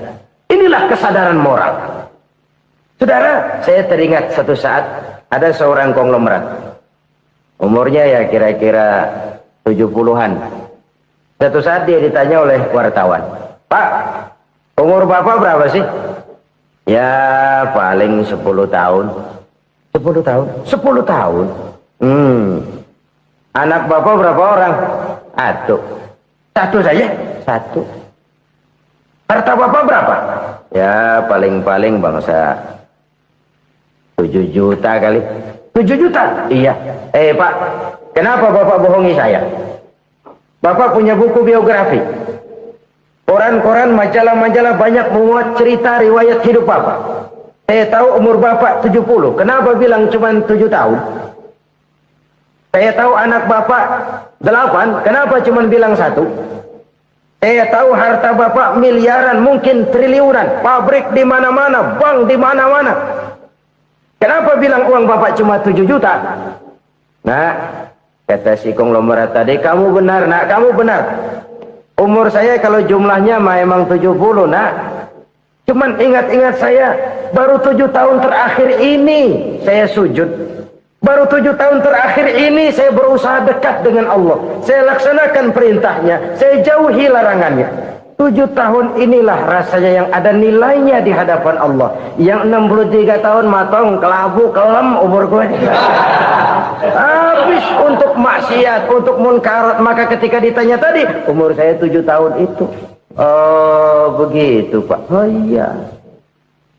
Speaker 3: Inilah kesadaran moral. Saudara, saya teringat satu saat ada seorang konglomerat. Umurnya ya kira-kira 70-an. Satu saat dia ditanya oleh wartawan, "Pak, umur Bapak berapa sih?" "Ya paling 10 tahun." 10 tahun? 10 tahun? Anak Bapak berapa orang? Satu. Satu saja? Satu. Harta Bapak berapa? Ya paling-paling bangsa 7 juta kali. 7 juta? Iya. Pak, kenapa Bapak bohongi saya? Bapak punya buku biografi. Koran-koran, majalah-majalah banyak memuat cerita riwayat hidup Bapak. Saya tahu umur Bapak 70. Kenapa bilang cuma 7 tahun? Saya tahu anak Bapak 8. Kenapa cuma bilang 1? Saya tahu harta Bapak miliaran, mungkin triliunan. Pabrik di mana-mana, bank di mana-mana. Kenapa bilang uang Bapak cuma 7 juta? Nah, kata si konglomerat tadi, "Kamu benar, Nak, kamu benar. Umur saya kalau jumlahnya memang 70, Nak. Cuman ingat-ingat saya, baru 7 tahun terakhir ini saya sujud. Baru 7 tahun terakhir ini saya berusaha dekat dengan Allah. Saya laksanakan perintahnya, saya jauhi larangannya. 7 tahun inilah rasanya yang ada nilainya di hadapan Allah. Yang 63 tahun matong, kelabu, kelem umur gue. Habis untuk maksiat, untuk munkarat. Maka ketika ditanya tadi, umur saya 7 tahun itu. Oh begitu Pak. Oh iya.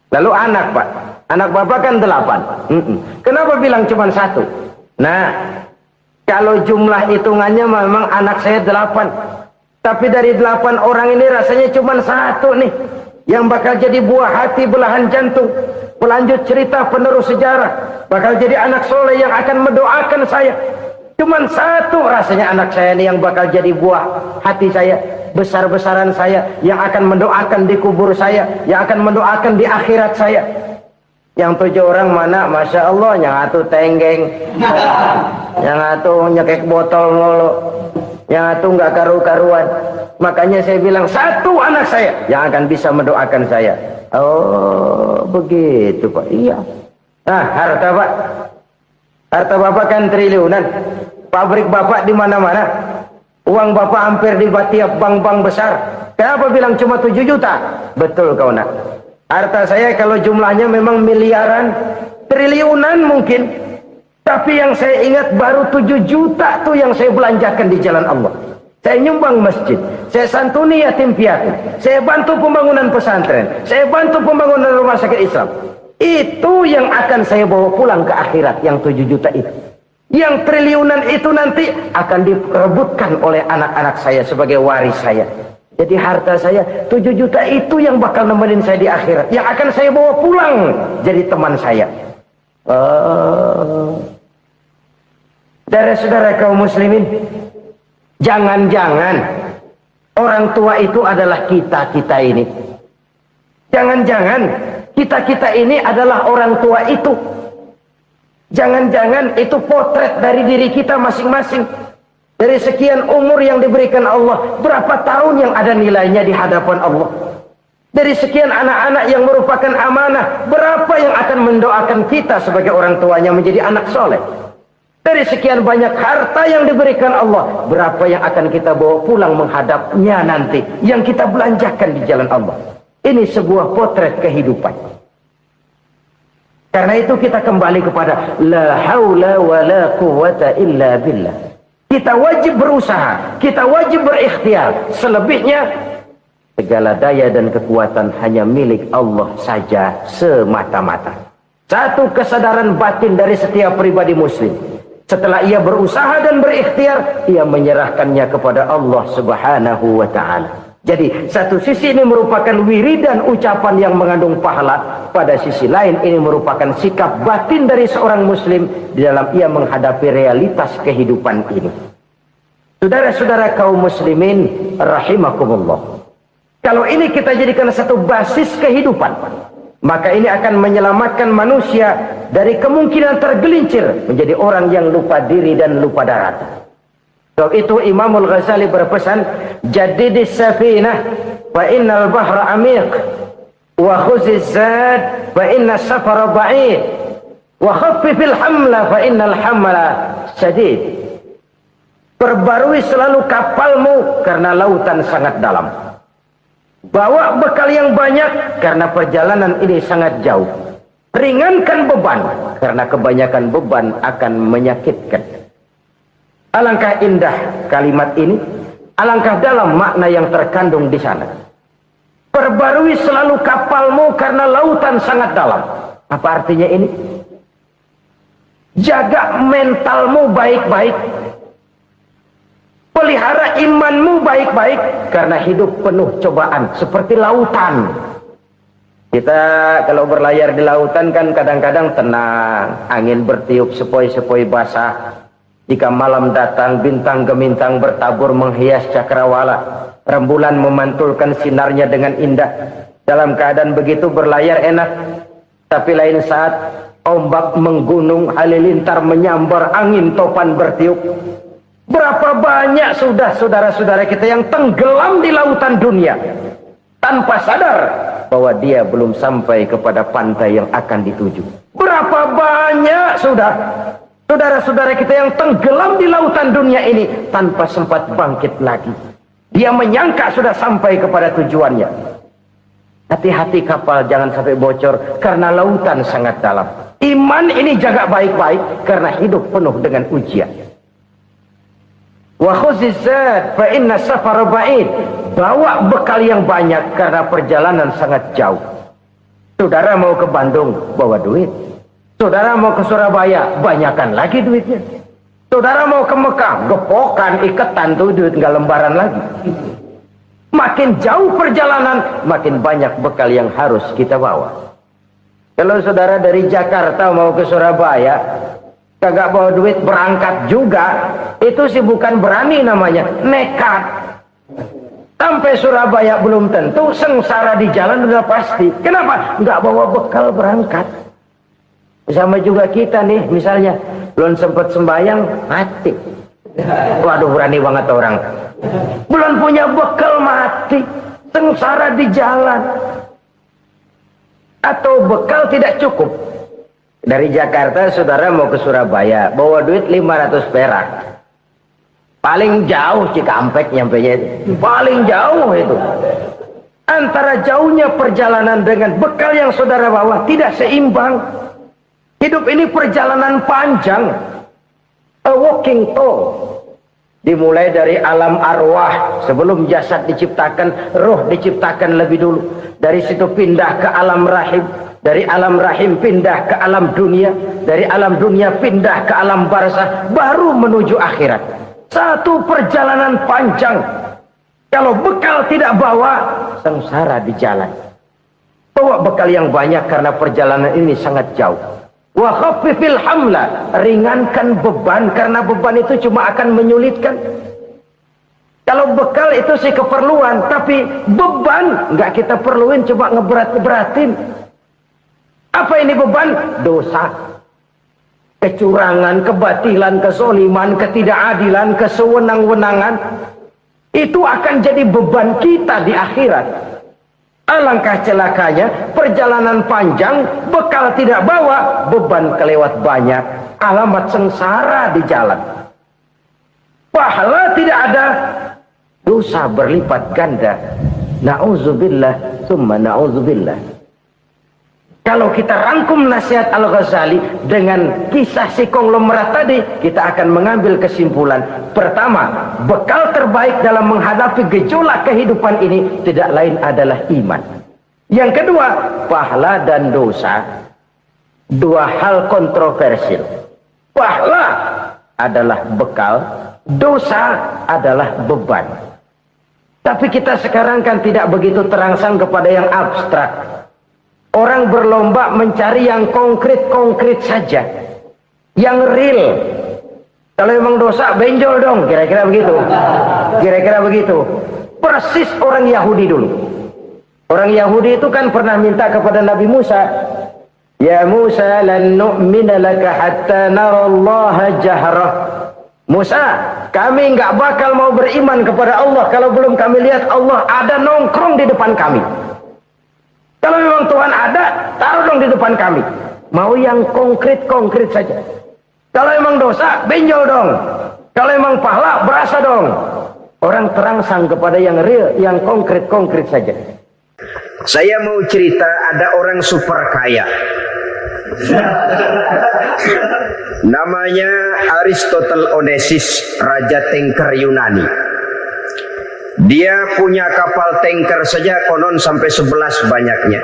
Speaker 3: Lalu anak Pak. Anak Bapak kan 8. Kenapa bilang cuma 1? Nah, kalau jumlah hitungannya memang anak saya 8. Tapi dari 8 orang ini rasanya cuma 1 nih yang bakal jadi buah hati, belahan jantung, pelanjut cerita, penerus sejarah, bakal jadi anak soleh yang akan mendoakan saya. Cuma 1 rasanya anak saya ini yang bakal jadi buah hati saya, besar-besaran saya, yang akan mendoakan di kubur saya, yang akan mendoakan di akhirat saya. Yang 7 orang mana? Masya Allah, yang atu tenggeng, yang atu nyekek botol mulu, yang itu nggak karu-karuan. Makanya saya bilang 1 anak saya yang akan bisa mendoakan saya. Oh begitu Pak. Iya. Nah harta Pak, harta Bapak kan triliunan. Pabrik Bapak di mana-mana. Uang Bapak hampir di tiap bank-bank besar. Kenapa bilang cuma 7 juta? Betul kau Nak. Harta saya kalau jumlahnya memang miliaran, triliunan mungkin. Tapi yang saya ingat baru 7 juta tuh yang saya belanjakan di jalan Allah. Saya nyumbang masjid, saya santuni yatim piatu, saya bantu pembangunan pesantren, saya bantu pembangunan rumah sakit Islam. Itu yang akan saya bawa pulang ke akhirat, yang 7 juta itu. Yang triliunan itu nanti akan direbutkan oleh anak-anak saya sebagai waris saya. Jadi harta saya 7 juta itu yang bakal nemenin saya di akhirat, yang akan saya bawa pulang jadi teman saya. Saudara-saudara kaum muslimin, jangan-jangan orang tua itu adalah kita-kita ini. Jangan-jangan kita-kita ini adalah orang tua itu. Jangan-jangan itu potret dari diri kita masing-masing. Dari sekian umur yang diberikan Allah, berapa tahun yang ada nilainya di hadapan Allah? Dari sekian anak-anak yang merupakan amanah, berapa yang akan mendoakan kita sebagai orang tuanya menjadi anak soleh? Dari sekian banyak harta yang diberikan Allah, berapa yang akan kita bawa pulang menghadapnya nanti, yang kita belanjakan di jalan Allah? Ini sebuah potret kehidupan. Karena itu kita kembali kepada la haula wa la quwwata illa billah. Kita wajib berusaha, kita wajib berikhtiar. Selebihnya, segala daya dan kekuatan hanya milik Allah saja semata-mata. Satu kesadaran batin dari setiap pribadi muslim. Setelah ia berusaha dan berikhtiar, ia menyerahkannya kepada Allah Subhanahu wa ta'ala. Jadi, satu sisi ini merupakan wiridan ucapan yang mengandung pahala. Pada sisi lain, ini merupakan sikap batin dari seorang muslim di dalam ia menghadapi realitas kehidupan ini. Saudara-saudara kaum muslimin, rahimakumullah. Kalau ini kita jadikan satu basis kehidupan, maka ini akan menyelamatkan manusia dari kemungkinan tergelincir menjadi orang yang lupa diri dan lupa darat. Sebab itu Imamul Ghazali berpesan, jadidis safinah fa innal bahra amiq wa khuziz zad fa inna safara ba'id wa khaffifil hamla fa innal hamla syadid. Perbarui selalu kapalmu karena lautan sangat dalam. Bawa bekal yang banyak karena perjalanan ini sangat jauh. Ringankan beban karena kebanyakan beban akan menyakitkan. Alangkah indah kalimat ini, alangkah dalam makna yang terkandung di sana. Perbarui selalu kapalmu karena lautan sangat dalam. Apa artinya ini? Jaga mentalmu baik-baik. Pelihara imanmu baik-baik karena hidup penuh cobaan seperti lautan. Kita kalau berlayar di lautan kan kadang-kadang tenang, angin bertiup sepoi-sepoi basah. Jika malam datang, bintang gemintang bertabur menghias cakrawala. Rembulan memantulkan sinarnya dengan indah. Dalam keadaan begitu berlayar enak. Tapi lain saat ombak menggunung, halilintar menyambar, angin topan bertiup. Berapa banyak sudah saudara-saudara kita yang tenggelam di lautan dunia tanpa sadar bahwa dia belum sampai kepada pantai yang akan dituju. Berapa banyak sudah saudara-saudara kita yang tenggelam di lautan dunia ini tanpa sempat bangkit lagi. Dia menyangka sudah sampai kepada tujuannya. Hati-hati kapal jangan sampai bocor karena lautan sangat dalam. Iman ini jaga baik-baik karena hidup penuh dengan ujian. Wa khuziz zad fa inna safara ba'id. Bawa bekal yang banyak karena perjalanan sangat jauh. Saudara mau ke Bandung, bawa duit. Saudara mau ke Surabaya, banyakan lagi duitnya. Saudara mau ke Mekah, gepokan, iketan tuh duit nggak lembaran lagi. Makin jauh perjalanan, makin banyak bekal yang harus kita bawa. Kalau saudara dari Jakarta mau ke Surabaya, kagak bawa duit berangkat juga, itu sih bukan berani namanya, nekat. Sampai Surabaya belum tentu, sengsara di jalan udah pasti. Kenapa? Nggak bawa bekal berangkat. Sama juga kita nih, misalnya belum sempat sembahyang, mati. Waduh, berani banget orang. Belum punya bekal, mati. Sengsara di jalan. Atau bekal tidak cukup. Dari Jakarta saudara mau ke Surabaya, bawa duit 500 perak. Paling jauh Cikampek nyampenya itu. Paling jauh itu. Antara jauhnya perjalanan dengan bekal yang saudara bawa tidak seimbang. Hidup ini perjalanan panjang. A walking tour. Dimulai dari alam arwah. Sebelum jasad diciptakan, roh diciptakan lebih dulu. Dari situ pindah ke alam rahim. Dari alam rahim pindah ke alam dunia. Dari alam dunia pindah ke alam barzah. Baru menuju akhirat. Satu perjalanan panjang. Kalau bekal tidak bawa, sengsara di jalan. Bawa bekal yang banyak karena perjalanan ini sangat jauh. Wa khaffifil hamla, ringankan beban karena beban itu cuma akan menyulitkan. Kalau bekal itu sih keperluan, tapi beban nggak kita perluin, coba ngeberat-beratin. Apa ini beban? Dosa, kecurangan, kebatilan, kezoliman, ketidakadilan, kesewenang-wenangan. Itu akan jadi beban kita di akhirat. Alangkah celakanya, perjalanan panjang, bekal tidak bawa, beban kelewat banyak, alamat sengsara di jalan. Pahala tidak ada, dosa berlipat ganda. Na'udzubillah, summa na'udzubillah. Kalau kita rangkum nasihat Al-Ghazali dengan kisah si konglomerat tadi, kita akan mengambil kesimpulan. Pertama, bekal terbaik dalam menghadapi gejolak kehidupan ini tidak lain adalah iman. Yang kedua, pahala dan dosa, dua hal kontroversial. Pahala adalah bekal, dosa adalah beban. Tapi kita sekarang kan tidak begitu terangsang kepada yang abstrak. Orang berlomba mencari yang konkret-konkret saja, yang real. Kalau memang dosa, benjol dong, kira-kira begitu. Kira-kira begitu. Persis orang Yahudi dulu. Orang Yahudi itu kan pernah minta kepada Nabi Musa, "Ya Musa, lan nu'mina laka hatta narallaha jahrah." Musa, kami nggak bakal mau beriman kepada Allah kalau belum kami lihat Allah ada nongkrong di depan kami. Kalau memang Tuhan ada, taruh dong di depan kami. Mau yang konkret-konkret saja. Kalau memang dosa, benjol dong. Kalau memang pahala, berasa dong. Orang terangsang kepada yang real, yang konkret-konkret saja. Saya mau cerita, ada orang super kaya. Namanya Aristotle Onesimus, Raja Tanker Yunani. Dia punya kapal tanker saja konon sampai 11 banyaknya.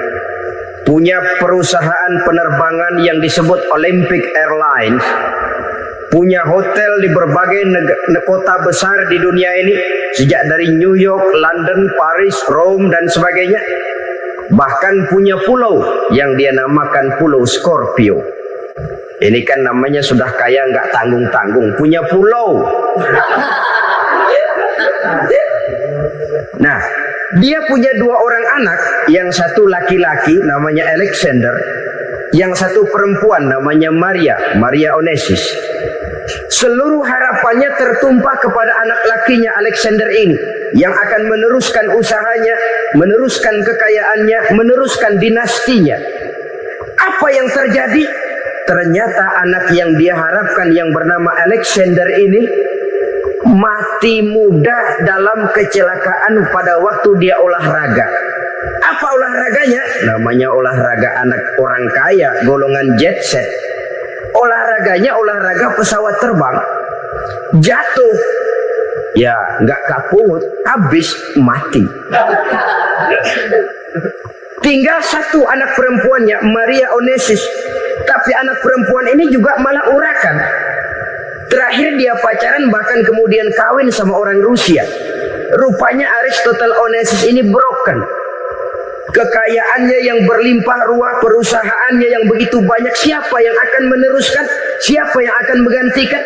Speaker 3: Punya perusahaan penerbangan yang disebut Olympic Airlines. Punya hotel di berbagai kota besar di dunia ini. Sejak dari New York, London, Paris, Rome dan sebagainya. Bahkan punya pulau yang dia namakan Pulau Scorpio. Ini kan namanya sudah kaya nggak tanggung-tanggung. Punya pulau. Nah, dia punya dua orang anak, yang satu laki-laki namanya Alexander, yang satu perempuan namanya Maria Onesimus. Seluruh harapannya tertumpah kepada anak lakinya Alexander ini, yang akan meneruskan usahanya, meneruskan kekayaannya, meneruskan dinastinya. Apa yang terjadi? Ternyata anak yang dia harapkan yang bernama Alexander ini mati muda dalam kecelakaan pada waktu dia olahraga. Apa olahraganya? Namanya olahraga anak orang kaya, golongan jet set. Olahraganya olahraga pesawat terbang. Jatuh. Ya, nggak kaput, habis mati. Tinggal satu anak perempuannya, Maria Onesimus. Tapi anak perempuan ini juga malah urakan. Terakhir dia pacaran, bahkan kemudian kawin sama orang Rusia. Rupanya Aristotle Onesimus ini broken. Kekayaannya yang berlimpah ruah, perusahaannya yang begitu banyak, siapa yang akan meneruskan? Siapa yang akan menggantikan?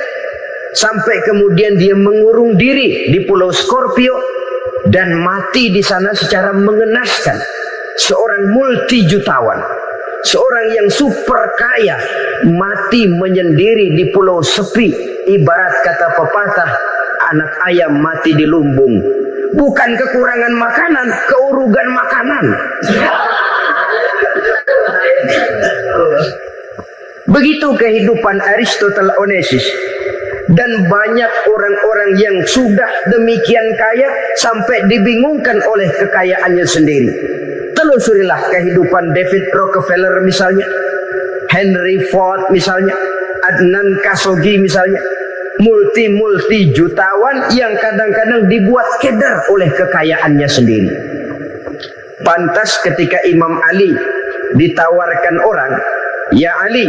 Speaker 3: Sampai kemudian dia mengurung diri di Pulau Scorpio dan mati di sana secara mengenaskan. Seorang multi-jutawan, seorang yang super kaya, mati menyendiri di pulau sepi. Ibarat kata pepatah, anak ayam mati di lumbung. Bukan kekurangan makanan, keurugan makanan. Begitu kehidupan Aristotle Onesimus. Dan banyak orang-orang yang sudah demikian kaya sampai dibingungkan oleh kekayaannya sendiri. Telusurilah kehidupan David Rockefeller misalnya, Henry Ford misalnya, Adnan Khashoggi misalnya. Multi jutawan yang kadang-kadang dibuat keder oleh kekayaannya sendiri. Pantas ketika Imam Ali ditawarkan orang, "Ya Ali,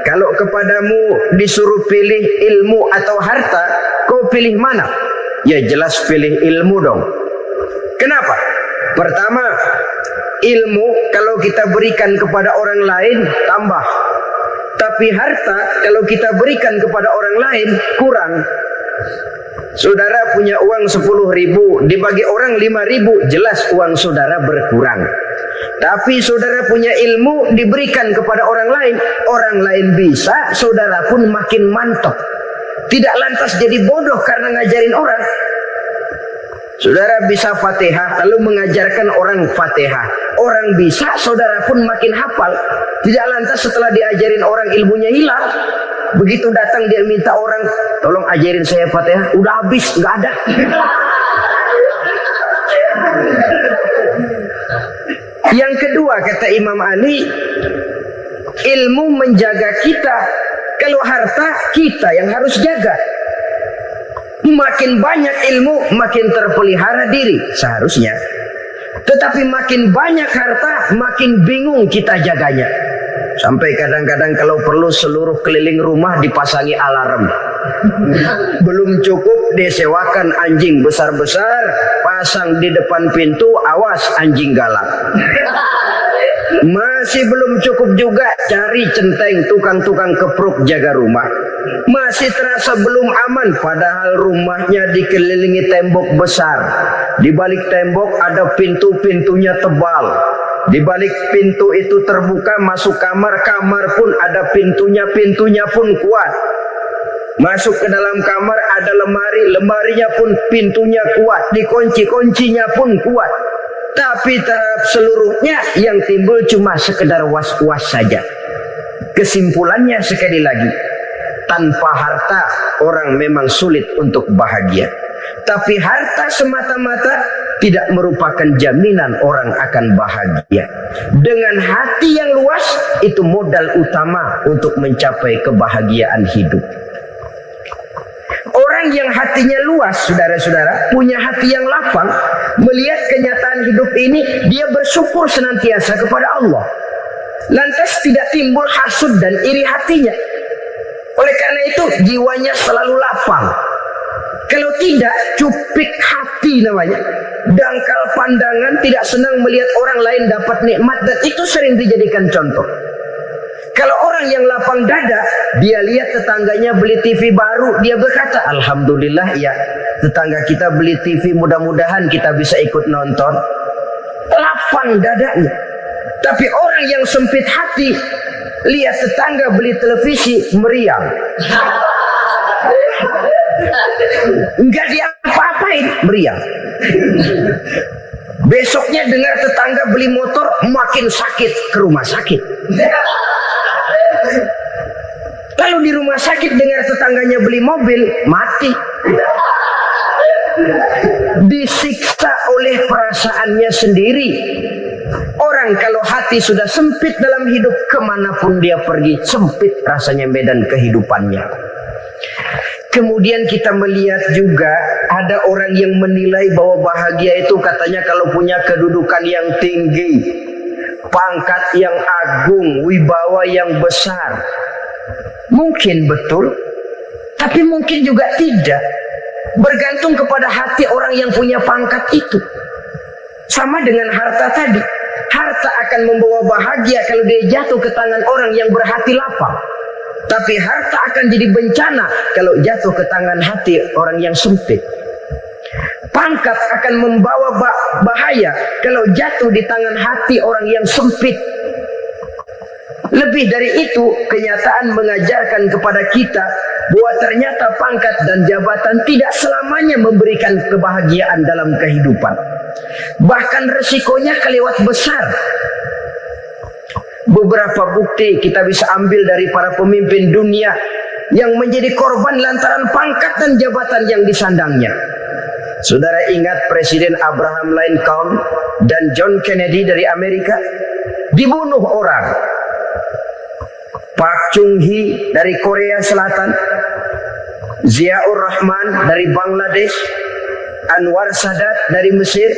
Speaker 3: kalau kepadamu disuruh pilih ilmu atau harta, kau pilih mana?" Ya jelas pilih ilmu dong. Kenapa? Pertama, ilmu kalau kita berikan kepada orang lain tambah. Tapi harta kalau kita berikan kepada orang lain kurang. Saudara punya uang 10.000, dibagi orang 5.000, jelas uang saudara berkurang. Tapi saudara punya ilmu, diberikan kepada orang lain bisa, saudara pun makin mantap. Tidak lantas jadi bodoh karena ngajarin orang. Saudara bisa Fatihah lalu mengajarkan orang Fatihah. Orang bisa, saudara pun makin hafal. Tidak lantas setelah diajarin orang ilmunya hilang. Begitu datang dia minta orang, tolong ajarin saya Fatihah. Udah habis, nggak ada. Yang kedua kata Imam Ali, ilmu menjaga kita. Kalau harta kita yang harus jaga. Makin banyak ilmu, makin terpelihara diri seharusnya. Tetapi makin banyak harta, makin bingung kita jaganya. Sampai kadang-kadang kalau perlu seluruh keliling rumah dipasangi alarm. Belum cukup disewakan anjing besar-besar, pasang di depan pintu, awas anjing galak. Masih belum cukup juga cari centeng tukang-tukang kepruk jaga rumah. Masih terasa belum aman, padahal rumahnya dikelilingi tembok besar. Di balik tembok ada pintu-pintunya tebal. Di balik pintu itu terbuka masuk kamar, kamar pun ada pintunya, pintunya pun kuat. Masuk ke dalam kamar ada lemari, lemarinya pun pintunya kuat, dikunci, kuncinya pun kuat. Tapi terhadap seluruhnya yang timbul cuma sekedar was-was saja. Kesimpulannya sekali lagi, tanpa harta orang memang sulit untuk bahagia. Tapi harta semata-mata tidak merupakan jaminan orang akan bahagia. Dengan hati yang luas, itu modal utama untuk mencapai kebahagiaan hidup. Orang yang hatinya luas, saudara-saudara, punya hati yang lapang, melihat kenyataan hidup ini, dia bersyukur senantiasa kepada Allah. Lantas tidak timbul hasud dan iri hatinya. Oleh karena itu, jiwanya selalu lapang. Kalau tidak, cupik hati namanya. Dangkal pandangan, tidak senang melihat orang lain dapat nikmat, dan itu sering dijadikan contoh. Kalau orang yang lapang dada, dia lihat tetangganya beli TV baru, dia berkata, alhamdulillah ya, tetangga kita beli TV, mudah-mudahan kita bisa ikut nonton. Lapang dadanya. Tapi orang yang sempit hati, lihat tetangga beli televisi, meriang. Enggak diapa-apain, meriang. Besoknya dengar tetangga beli motor, makin sakit, ke rumah sakit. Lalu di rumah sakit dengar tetangganya beli mobil, mati. Disiksa oleh perasaannya sendiri. Orang kalau hati sudah sempit dalam hidup, kemanapun dia pergi, sempit rasanya medan kehidupannya. Kemudian kita melihat juga ada orang yang menilai bahwa bahagia itu katanya kalau punya kedudukan yang tinggi, pangkat yang agung, wibawa yang besar. Mungkin betul, tapi mungkin juga tidak. Bergantung kepada hati orang yang punya pangkat itu. Sama dengan harta tadi. Harta akan membawa bahagia kalau dia jatuh ke tangan orang yang berhati lapang. Tapi harta akan jadi bencana kalau jatuh ke tangan hati orang yang sempit. Pangkat akan membawa bahaya kalau jatuh di tangan hati orang yang sempit. Lebih dari itu, kenyataan mengajarkan kepada kita bahwa ternyata pangkat dan jabatan tidak selamanya memberikan kebahagiaan dalam kehidupan. Bahkan resikonya kelewat besar. Beberapa bukti kita bisa ambil dari para pemimpin dunia yang menjadi korban lantaran pangkat dan jabatan yang disandangnya. Saudara ingat Presiden Abraham Lincoln dan John Kennedy dari Amerika dibunuh orang. Park Chung-hee dari Korea Selatan, Ziaur Rahman dari Bangladesh, Anwar Sadat dari Mesir,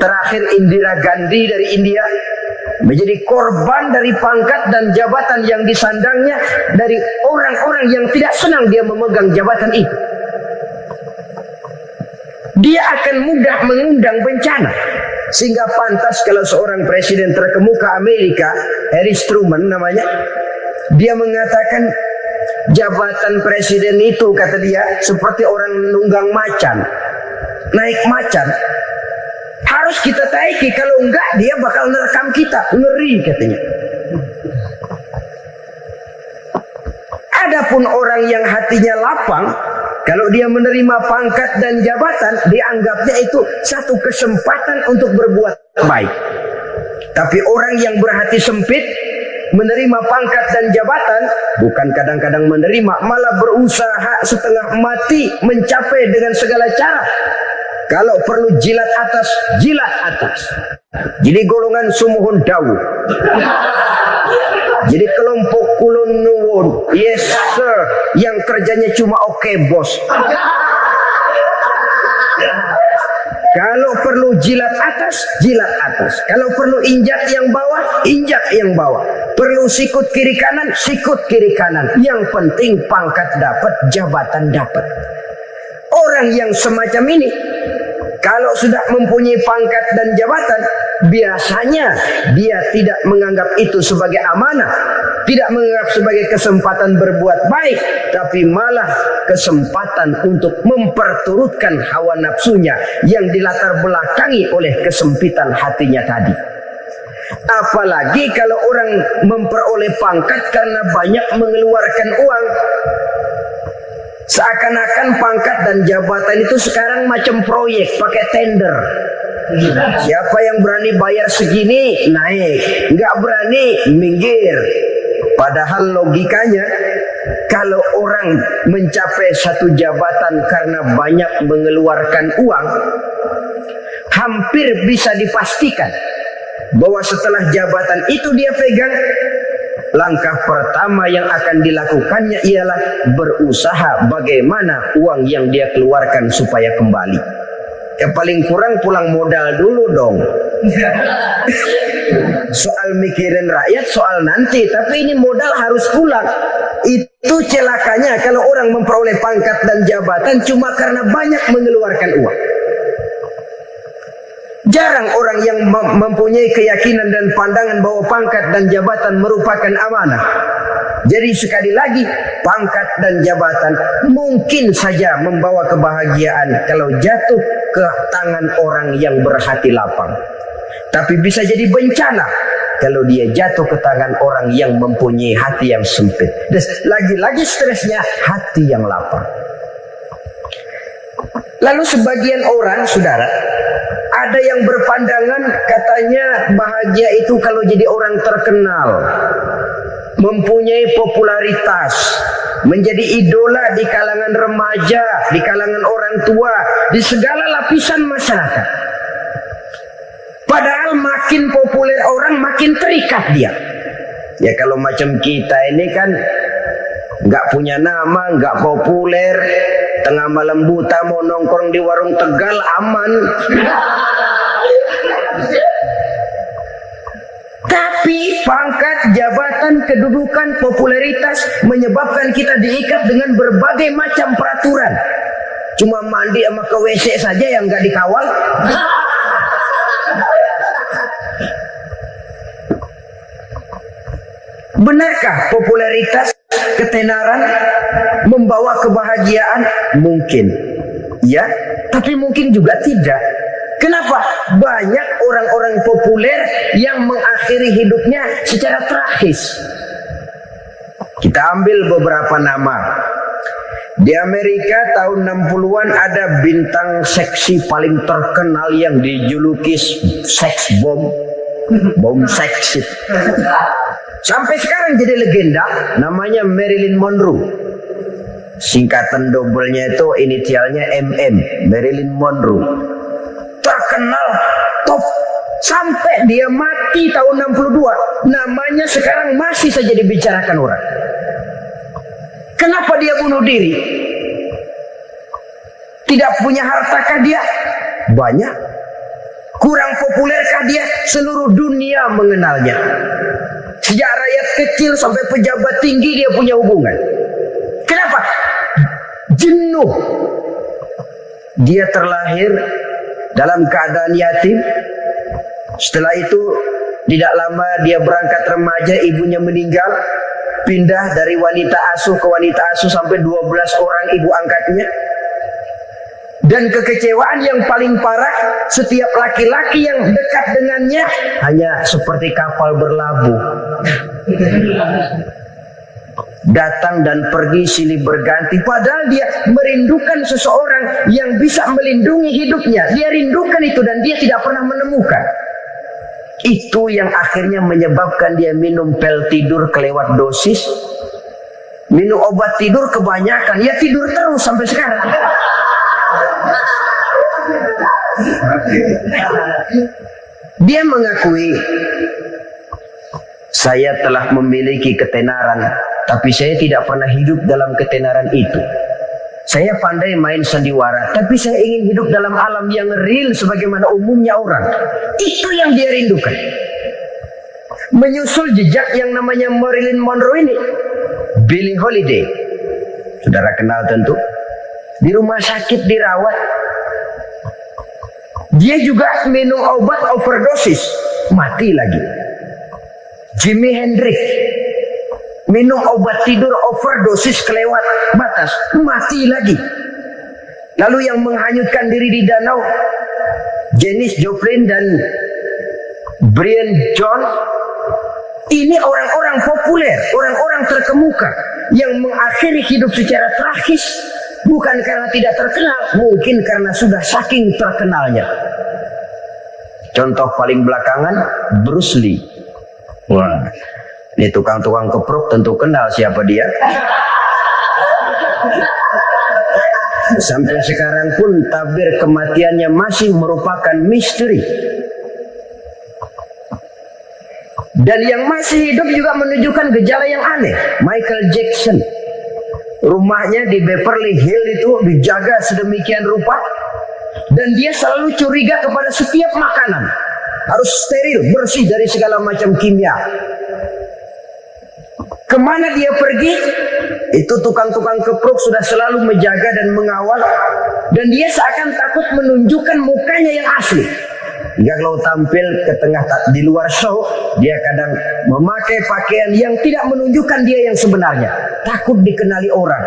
Speaker 3: terakhir Indira Gandhi dari India, menjadi korban dari pangkat dan jabatan yang disandangnya dari orang-orang yang tidak senang dia memegang jabatan itu. Dia akan mudah mengundang bencana. Sehingga pantas kalau seorang presiden terkemuka Amerika, Harry Truman namanya, dia mengatakan jabatan presiden itu, kata dia, seperti orang nunggang macan, naik macan. Harus kita taiki, kalau enggak dia bakal nerekam kita, ngeri katanya. Adapun orang yang hatinya lapang, Kalau dia menerima pangkat dan jabatan, dianggapnya itu satu kesempatan untuk berbuat baik. Tapi orang yang berhati sempit, menerima pangkat dan jabatan, bukan kadang-kadang menerima, malah berusaha setengah mati mencapai dengan segala cara. Kalau perlu jilat atas, jilat atas. Jadi golongan sumuhun dawu. Jadi kelompok kulon nuwun, yes sir, yang kerjanya cuma oke bos. Kalau perlu jilat atas, jilat atas. Kalau perlu injak yang bawah, injak yang bawah. Perlu sikut kiri kanan, sikut kiri kanan. Yang penting pangkat dapat, jabatan dapat. Orang yang semacam ini, kalau sudah mempunyai pangkat dan jabatan, biasanya dia tidak menganggap itu sebagai amanah, tidak menganggap sebagai kesempatan berbuat baik, tapi malah kesempatan untuk memperturutkan hawa nafsunya yang dilatar belakangi oleh kesempitan hatinya tadi. Apalagi kalau orang memperoleh pangkat karena banyak mengeluarkan uang. Seakan-akan pangkat dan jabatan itu sekarang macam proyek, pakai tender. Siapa yang berani bayar segini, naik. Nggak berani, minggir. Padahal logikanya, kalau orang mencapai satu jabatan karena banyak mengeluarkan uang, hampir bisa dipastikan bahwa setelah jabatan itu dia pegang, langkah pertama yang akan dilakukannya ialah berusaha bagaimana uang yang dia keluarkan supaya kembali. Ya paling kurang pulang modal dulu dong. Soal mikirin rakyat soal nanti, tapi ini modal harus pulang. Itu celakanya kalau orang memperoleh pangkat dan jabatan cuma karena banyak mengeluarkan uang. Jarang orang yang mempunyai keyakinan dan pandangan bahwa pangkat dan jabatan merupakan amanah. Jadi sekali lagi, pangkat dan jabatan mungkin saja membawa kebahagiaan kalau jatuh ke tangan orang yang berhati lapang. Tapi bisa jadi bencana kalau dia jatuh ke tangan orang yang mempunyai hati yang sempit. Dan lagi-lagi stresnya hati yang lapang. Lalu sebagian orang, saudara, ada yang berpandangan katanya bahagia itu kalau jadi orang terkenal, mempunyai popularitas, menjadi idola di kalangan remaja, di kalangan orang tua, di segala lapisan masyarakat. Padahal makin populer orang, makin terikat dia. Ya kalau macam kita ini kan nggak punya nama, nggak populer, tengah malam buta mau nongkrong di warung Tegal aman. Tapi pangkat, jabatan, kedudukan, popularitas menyebabkan kita diikat dengan berbagai macam peraturan. Cuma mandi sama ke WC saja yang nggak dikawal. Benarkah popularitas, ketenaran membawa kebahagiaan? Mungkin, ya, tapi mungkin juga tidak. Kenapa? Banyak orang-orang populer yang mengakhiri hidupnya secara tragis. Kita ambil beberapa nama. Di Amerika tahun 60-an ada bintang seksi paling terkenal yang dijuluki seks bom, bom seksi. Sampai sekarang jadi legenda, namanya Marilyn Monroe. Singkatan dobelnya itu inisialnya MM, Marilyn Monroe. Terkenal, top, sampai dia mati tahun 62. Namanya sekarang masih saja dibicarakan orang. Kenapa dia bunuh diri? Tidak punya hartakah dia? Banyak. Kurang populerkah dia? Seluruh dunia mengenalnya. Sejak rakyat kecil sampai pejabat tinggi dia punya hubungan. Kenapa? Jenuh. Dia terlahir dalam keadaan yatim. Setelah itu tidak lama dia berangkat remaja, ibunya meninggal. Pindah dari wanita asuh ke wanita asuh sampai 12 orang ibu angkatnya. Dan kekecewaan yang paling parah, setiap laki-laki yang dekat dengannya hanya seperti kapal berlabuh. datang dan pergi silih berganti, padahal dia merindukan seseorang yang bisa melindungi hidupnya. Dia rindukan itu dan dia tidak pernah menemukan. Itu yang akhirnya menyebabkan dia minum pil tidur kelewat dosis, minum obat tidur kebanyakan, ya tidur terus sampai sekarang. Dia mengakui, saya telah memiliki ketenaran, tapi saya tidak pernah hidup dalam ketenaran itu. Saya pandai main sandiwara, tapi saya ingin hidup dalam alam yang real sebagaimana umumnya orang. Itu yang dia rindukan. Menyusul jejak yang namanya Marilyn Monroe ini, Billie Holiday, saudara kenal tentu. Di rumah sakit dirawat, dia juga minum obat overdosis, mati lagi. Jimi Hendrix minum obat tidur overdosis kelewat batas, mati lagi. Lalu yang menghanyutkan diri di danau, Janis Joplin dan Brian Jones. Ini orang-orang populer, orang-orang terkemuka yang mengakhiri hidup secara tragis. Bukan karena tidak terkenal, mungkin karena sudah saking terkenalnya. Contoh paling belakangan, Bruce Lee. Wah, ini tukang-tukang keprok tentu kenal siapa dia. Sampai sekarang pun tabir kematiannya masih merupakan misteri. Dan yang masih hidup juga menunjukkan gejala yang aneh. Michael Jackson, rumahnya di Beverly Hills itu dijaga sedemikian rupa, dan dia selalu curiga kepada setiap makanan. Harus steril, bersih dari segala macam kimia. Kemana dia pergi, itu tukang-tukang keprok sudah selalu menjaga dan mengawal. Dan dia seakan takut menunjukkan mukanya yang asli. Hingga kalau tampil ke tengah di luar show, dia kadang memakai pakaian yang tidak menunjukkan dia yang sebenarnya. Takut dikenali orang.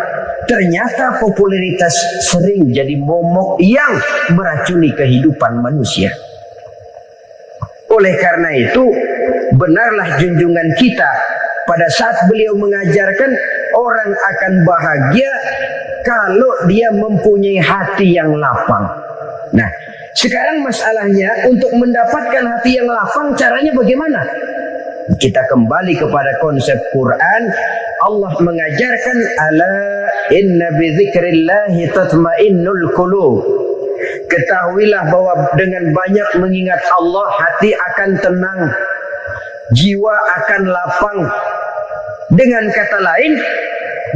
Speaker 3: Ternyata popularitas sering jadi momok yang meracuni kehidupan manusia. Oleh karena itu, benarlah junjungan kita pada saat beliau mengajarkan orang akan bahagia kalau dia mempunyai hati yang lapang. Nah, sekarang masalahnya untuk mendapatkan hati yang lapang, caranya bagaimana? Kita kembali kepada konsep Quran. Allah mengajarkan, ala inna bi dzikrillahi tatmainnul qulub. Ketahuilah bahwa dengan banyak mengingat Allah, hati akan tenang, jiwa akan lapang. Dengan kata lain,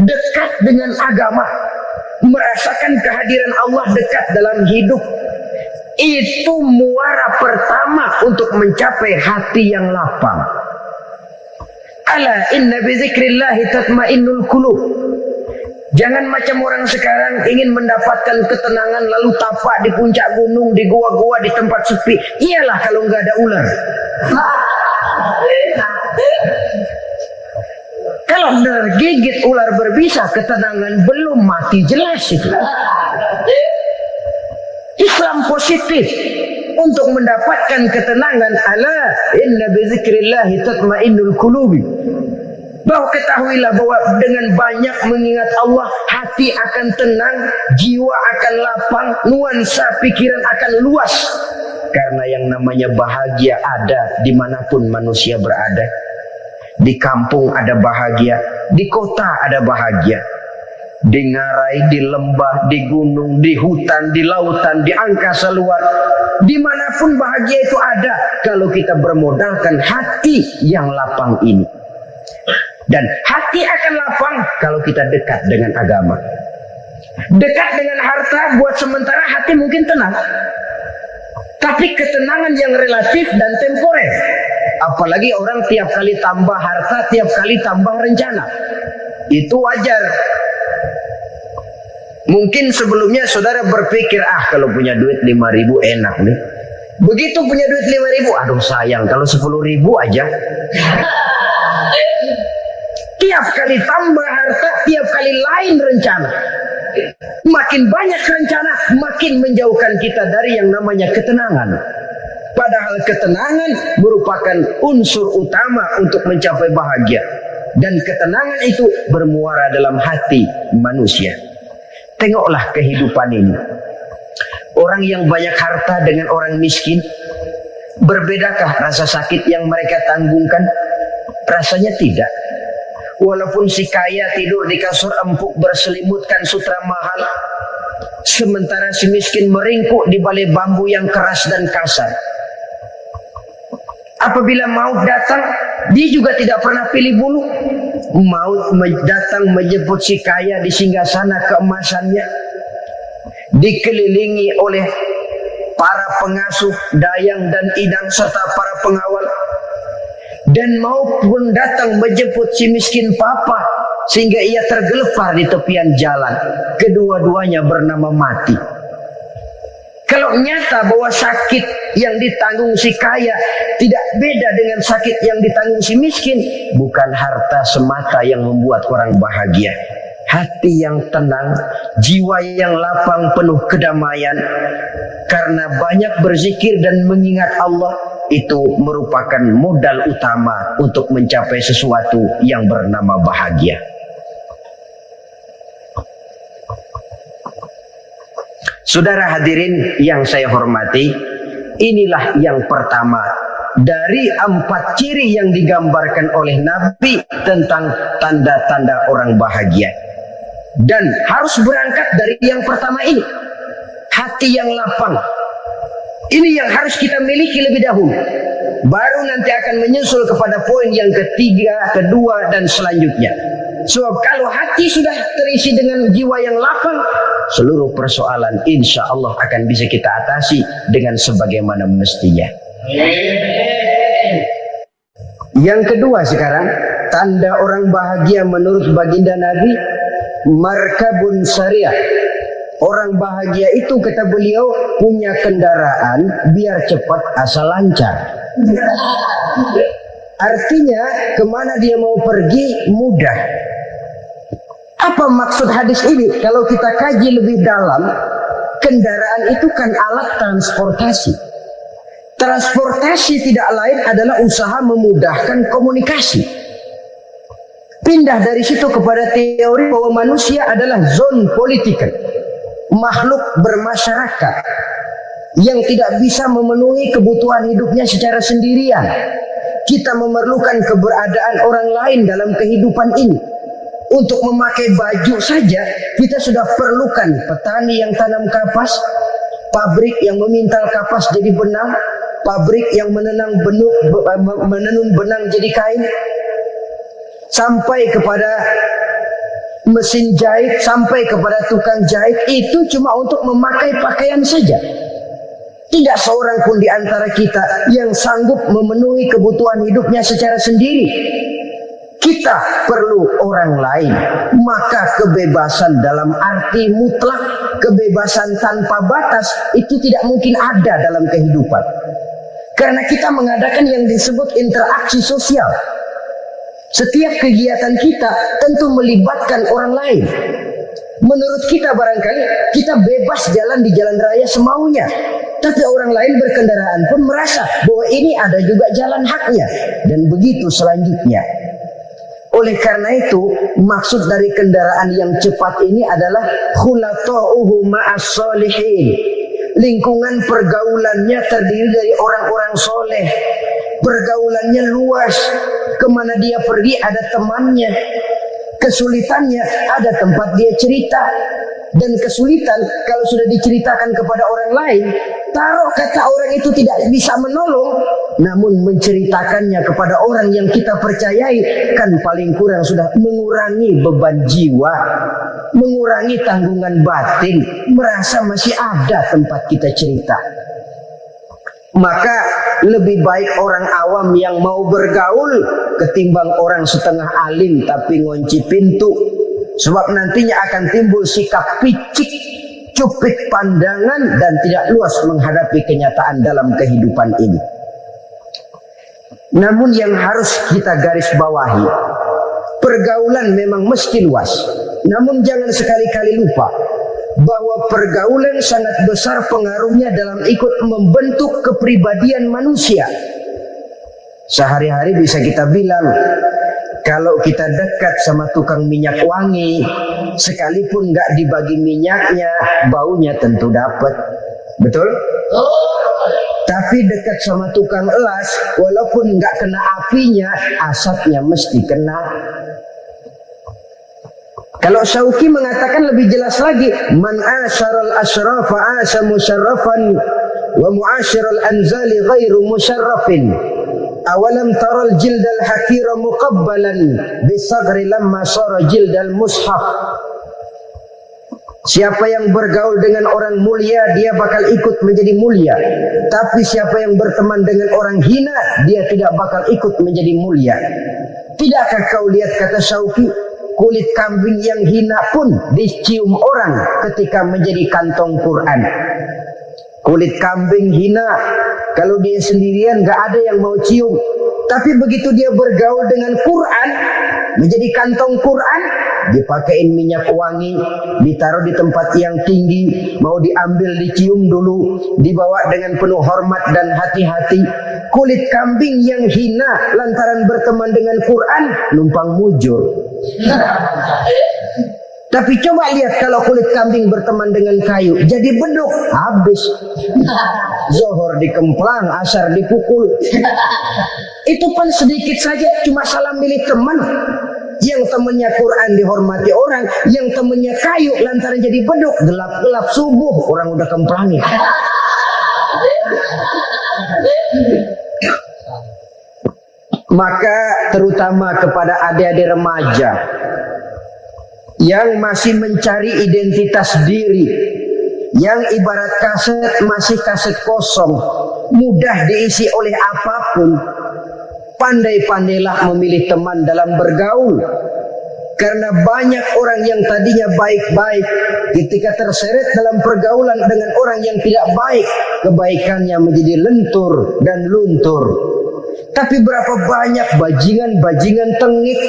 Speaker 3: dekat dengan agama, merasakan kehadiran Allah dekat dalam hidup. Itu muara pertama untuk mencapai hati yang lapang. Ala inna bi dzikrillahi tatmainnul qulub. Jangan macam orang sekarang ingin mendapatkan ketenangan lalu tapak di puncak gunung, di gua-gua, di tempat sepi. Iyalah kalau nggak ada ular. Kalau tergigit ular berbisa, ketenangan belum, mati jelas itu. Islam positif untuk mendapatkan ketenangan. Ala inna bi dzikrillahi tatmainnul qulubi. Bahwa ketahuilah bahwa dengan banyak mengingat Allah, hati akan tenang, jiwa akan lapang, nuansa pikiran akan luas. Karena yang namanya bahagia ada dimanapun manusia berada. Di kampung ada bahagia, di kota ada bahagia. Di ngarai, di lembah, di gunung, di hutan, di lautan, di angkasa luar. Dimanapun bahagia itu ada kalau kita bermodalkan hati yang lapang ini. Dan hati akan lapang kalau kita dekat dengan agama. Dekat dengan harta buat sementara hati mungkin tenang. Tapi ketenangan yang relatif dan temporer. Apalagi orang tiap kali tambah harta, tiap kali tambah rencana. Itu wajar. Mungkin sebelumnya saudara berpikir, kalau punya duit 5.000 enak nih. Begitu punya duit 5.000, aduh sayang kalau 10.000 aja. Tiap kali tambah harta, tiap kali lain rencana. Makin banyak rencana, makin menjauhkan kita dari yang namanya ketenangan. Padahal ketenangan merupakan unsur utama untuk mencapai bahagia. dan ketenangan itu bermuara dalam hati manusia. Tengoklah kehidupan ini. Orang yang banyak harta dengan orang miskin, berbedakah rasa sakit yang mereka tanggungkan? Rasanya tidak. Walaupun si kaya tidur di kasur empuk berselimutkan sutra mahal, sementara si miskin meringkuk di balai bambu yang keras dan kasar. Apabila maut datang, dia juga tidak pernah pilih bulu. Maut datang menjemput si kaya di singgasana keemasannya, dikelilingi oleh para pengasuh, dayang dan idang serta para pengawal. Dan maupun datang menjemput si miskin papa sehingga ia tergelepar di tepian jalan. Kedua-duanya bernama mati. Kalau nyata bahwa sakit yang ditanggung si kaya tidak beda dengan sakit yang ditanggung si miskin, bukan harta semata yang membuat orang bahagia. Hati yang tenang, jiwa yang lapang penuh kedamaian karena banyak berzikir dan mengingat Allah, itu merupakan modal utama untuk mencapai sesuatu yang bernama bahagia. Saudara hadirin yang saya hormati, inilah yang pertama dari 4 ciri yang digambarkan oleh Nabi tentang tanda-tanda orang bahagia. Dan harus berangkat dari yang pertama ini, hati yang lapang. Ini yang harus kita miliki lebih dahulu. Baru nanti akan menyusul kepada poin yang ketiga, kedua, dan selanjutnya. Sebab kalau hati sudah terisi dengan jiwa yang lapang, seluruh persoalan insya Allah akan bisa kita atasi dengan sebagaimana mestinya. Yang kedua sekarang, tanda orang bahagia menurut baginda Nabi, markabun syariah. Orang bahagia itu, kata beliau, punya kendaraan biar cepat asal lancar. Artinya kemana dia mau pergi mudah. Apa maksud hadis ini? Kalau kita kaji lebih dalam, kendaraan itu kan alat transportasi. Transportasi tidak lain adalah usaha memudahkan komunikasi. Pindah dari situ kepada teori bahwa manusia adalah zon political, makhluk bermasyarakat yang tidak bisa memenuhi kebutuhan hidupnya secara sendirian. Kita memerlukan keberadaan orang lain dalam kehidupan ini. Untuk memakai baju saja kita sudah perlukan petani yang tanam kapas, pabrik yang memintal kapas jadi benang, pabrik yang menenun benang jadi kain, sampai kepada mesin jahit, sampai kepada tukang jahit. Itu cuma untuk memakai pakaian saja. Tidak seorang pun di antara kita yang sanggup memenuhi kebutuhan hidupnya secara sendiri. Kita perlu orang lain. Maka kebebasan dalam arti mutlak, kebebasan tanpa batas, itu tidak mungkin ada dalam kehidupan. Karena kita mengadakan yang disebut interaksi sosial. Setiap kegiatan kita tentu melibatkan orang lain. Menurut kita barangkali kita bebas jalan di jalan raya semaunya, tapi orang lain berkendaraan pun merasa bahwa ini ada juga jalan haknya, dan begitu selanjutnya. Oleh karena itu, maksud dari kendaraan yang cepat ini adalah khulata'uhu ma'as solihin. Lingkungan pergaulannya terdiri dari orang-orang soleh. Pergaulannya luas. Kemana dia pergi ada temannya. Kesulitannya ada tempat dia cerita. Dan kesulitan kalau sudah diceritakan kepada orang lain, taruh kata orang itu tidak bisa menolong, namun menceritakannya kepada orang yang kita percayai, kan paling kurang sudah mengurangi beban jiwa, mengurangi tanggungan batin, merasa masih ada tempat kita cerita. Maka lebih baik orang awam yang mau bergaul ketimbang orang setengah alim tapi ngunci pintu. Sebab nantinya akan timbul sikap picik, cupik pandangan, dan tidak luas menghadapi kenyataan dalam kehidupan ini. Namun yang harus kita garis bawahi, pergaulan memang mesti luas. Namun jangan sekali-kali lupa bahwa pergaulan sangat besar pengaruhnya dalam ikut membentuk kepribadian manusia. Sehari-hari bisa kita bilang, kalau kita dekat sama tukang minyak wangi, sekalipun nggak dibagi minyaknya, baunya tentu dapat. Betul? Tapi dekat sama tukang elas, walaupun nggak kena apinya, asapnya mesti kena. Kalau Syauqi mengatakan lebih jelas lagi, man asyaral asyrafa asya musyarrafan wa mu'asyiral anzali ghairu musyarrafin. Awalam taral jildal hakira muqabbalan bisagri lamma sara jildal mushaf. Siapa yang bergaul dengan orang mulia, dia bakal ikut menjadi mulia. Tapi siapa yang berteman dengan orang hina, dia tidak bakal ikut menjadi mulia. Tidakkah kau lihat, kata Syauqi, kulit kambing yang hina pun dicium orang ketika menjadi kantong Quran. Kulit kambing hina, kalau dia sendirian gak ada yang mau cium. Tapi begitu dia bergaul dengan Quran, menjadi kantong Quran, dipakein minyak wangi, ditaruh di tempat yang tinggi, mau diambil dicium dulu, dibawa dengan penuh hormat dan hati-hati. Kulit kambing yang hina lantaran berteman dengan Quran, numpang mujur. Tapi coba lihat kalau kulit kambing berteman dengan kayu, jadi beduk, habis. Zohor dikemplang, asar dipukul. Itu pun sedikit saja, cuma salah milih teman. Yang temannya Quran dihormati orang, yang temannya kayu lantaran jadi beduk, gelap-gelap subuh orang udah kemplangi. Maka terutama kepada adik-adik remaja yang masih mencari identitas diri, yang ibarat kaset masih kaset kosong, mudah diisi oleh apapun, pandai-pandailah memilih teman dalam bergaul. Karena banyak orang yang tadinya baik-baik, ketika terseret dalam pergaulan dengan orang yang tidak baik, kebaikannya menjadi lentur dan luntur. Tapi berapa banyak bajingan-bajingan tengik,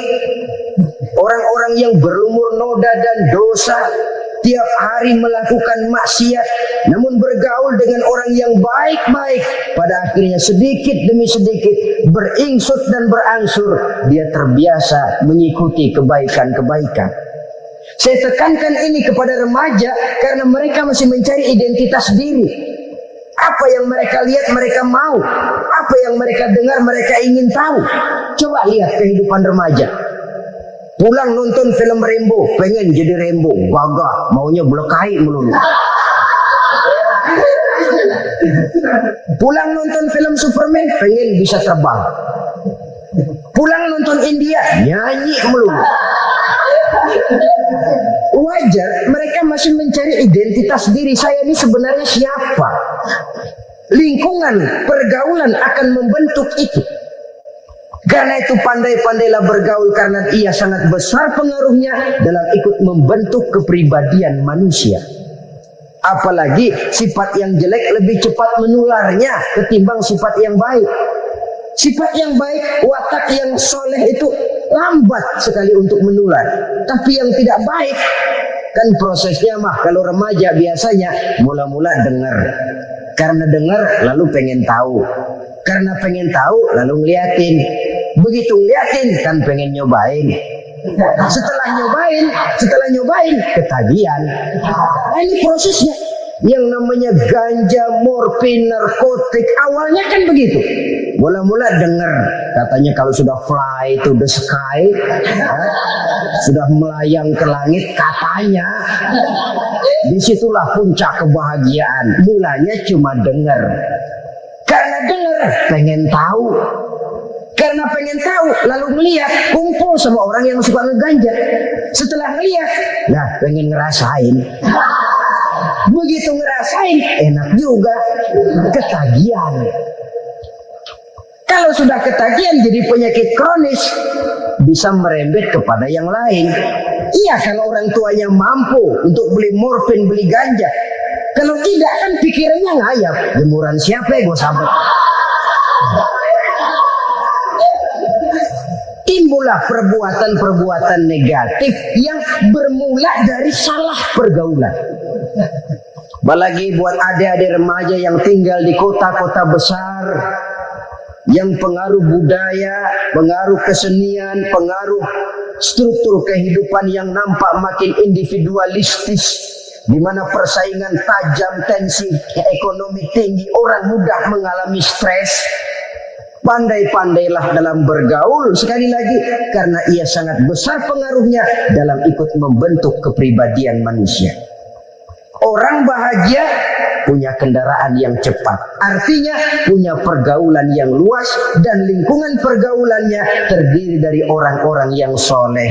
Speaker 3: orang-orang yang berlumur noda dan dosa, tiap hari melakukan maksiat, namun bergaul dengan orang yang baik-baik, pada akhirnya sedikit demi sedikit beringsut dan berangsur dia terbiasa mengikuti kebaikan-kebaikan. Saya tekankan ini kepada remaja karena mereka masih mencari identitas diri. Apa yang mereka lihat mereka mau, apa yang mereka dengar mereka ingin tahu. Coba lihat kehidupan remaja. Pulang nonton film Rambo, pengen jadi Rambo, gagah, maunya belekai melulu. Pulang nonton film Superman, pengen bisa terbang. Pulang nonton India, nyanyi melulu. Wajar, mereka masih mencari identitas diri. Saya ini sebenarnya siapa? Lingkungan, pergaulan akan membentuk itu. Karena itu pandai-pandailah bergaul karena ia sangat besar pengaruhnya dalam ikut membentuk kepribadian manusia. Apalagi sifat yang jelek lebih cepat menularnya ketimbang sifat yang baik. Sifat yang baik, watak yang soleh itu lambat sekali untuk menular. Tapi yang tidak baik, kan prosesnya mah kalau remaja biasanya mula-mula dengar. Karena dengar lalu pengen tahu. Karena pengen tahu lalu ngeliatin. Begitu ngeliatin kan pengen nyobain. Setelah nyobain ketagihan. Nah, ini prosesnya. Yang namanya ganja, morfin, narkotik awalnya kan begitu. Mula-mula dengar katanya kalau sudah fly to the sky, sudah melayang ke langit katanya, disitulah puncak kebahagiaan. Mulanya cuma dengar. Karena dengar pengen tahu. Karena pengen tahu lalu melihat, kumpul sama orang yang suka ngeganja. Setelah melihat, nah pengen ngerasain. Begitu ngerasain, enak juga, ketagihan. Kalau sudah ketagihan jadi penyakit kronis, bisa merembet kepada yang lain. Iya, kalau orang tuanya mampu untuk beli morfin, beli ganja. Kalau tidak kan pikirannya ngayap, jemuran siapa ya gue sahabat. Timbullah perbuatan-perbuatan negatif yang bermula dari salah pergaulan. Apalagi buat adik-adik remaja yang tinggal di kota-kota besar, yang pengaruh budaya, pengaruh kesenian, pengaruh struktur kehidupan yang nampak makin individualistis, di mana persaingan tajam, tensi ekonomi tinggi, orang mudah mengalami stres. Pandai-pandailah dalam bergaul, sekali lagi, karena ia sangat besar pengaruhnya dalam ikut membentuk kepribadian manusia. Orang bahagia punya kendaraan yang cepat, artinya punya pergaulan yang luas, dan lingkungan pergaulannya terdiri dari orang-orang yang soleh.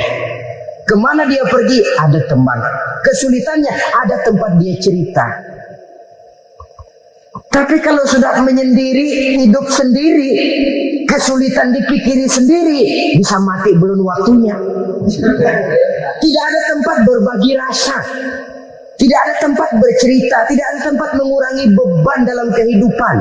Speaker 3: Kemana dia pergi ada teman, kesulitannya ada tempat dia cerita. Tapi kalau sudah menyendiri, hidup sendiri, kesulitan dipikiri sendiri, bisa mati belum waktunya. Tidak ada tempat berbagi rasa, tidak ada tempat bercerita, tidak ada tempat mengurangi beban dalam kehidupan.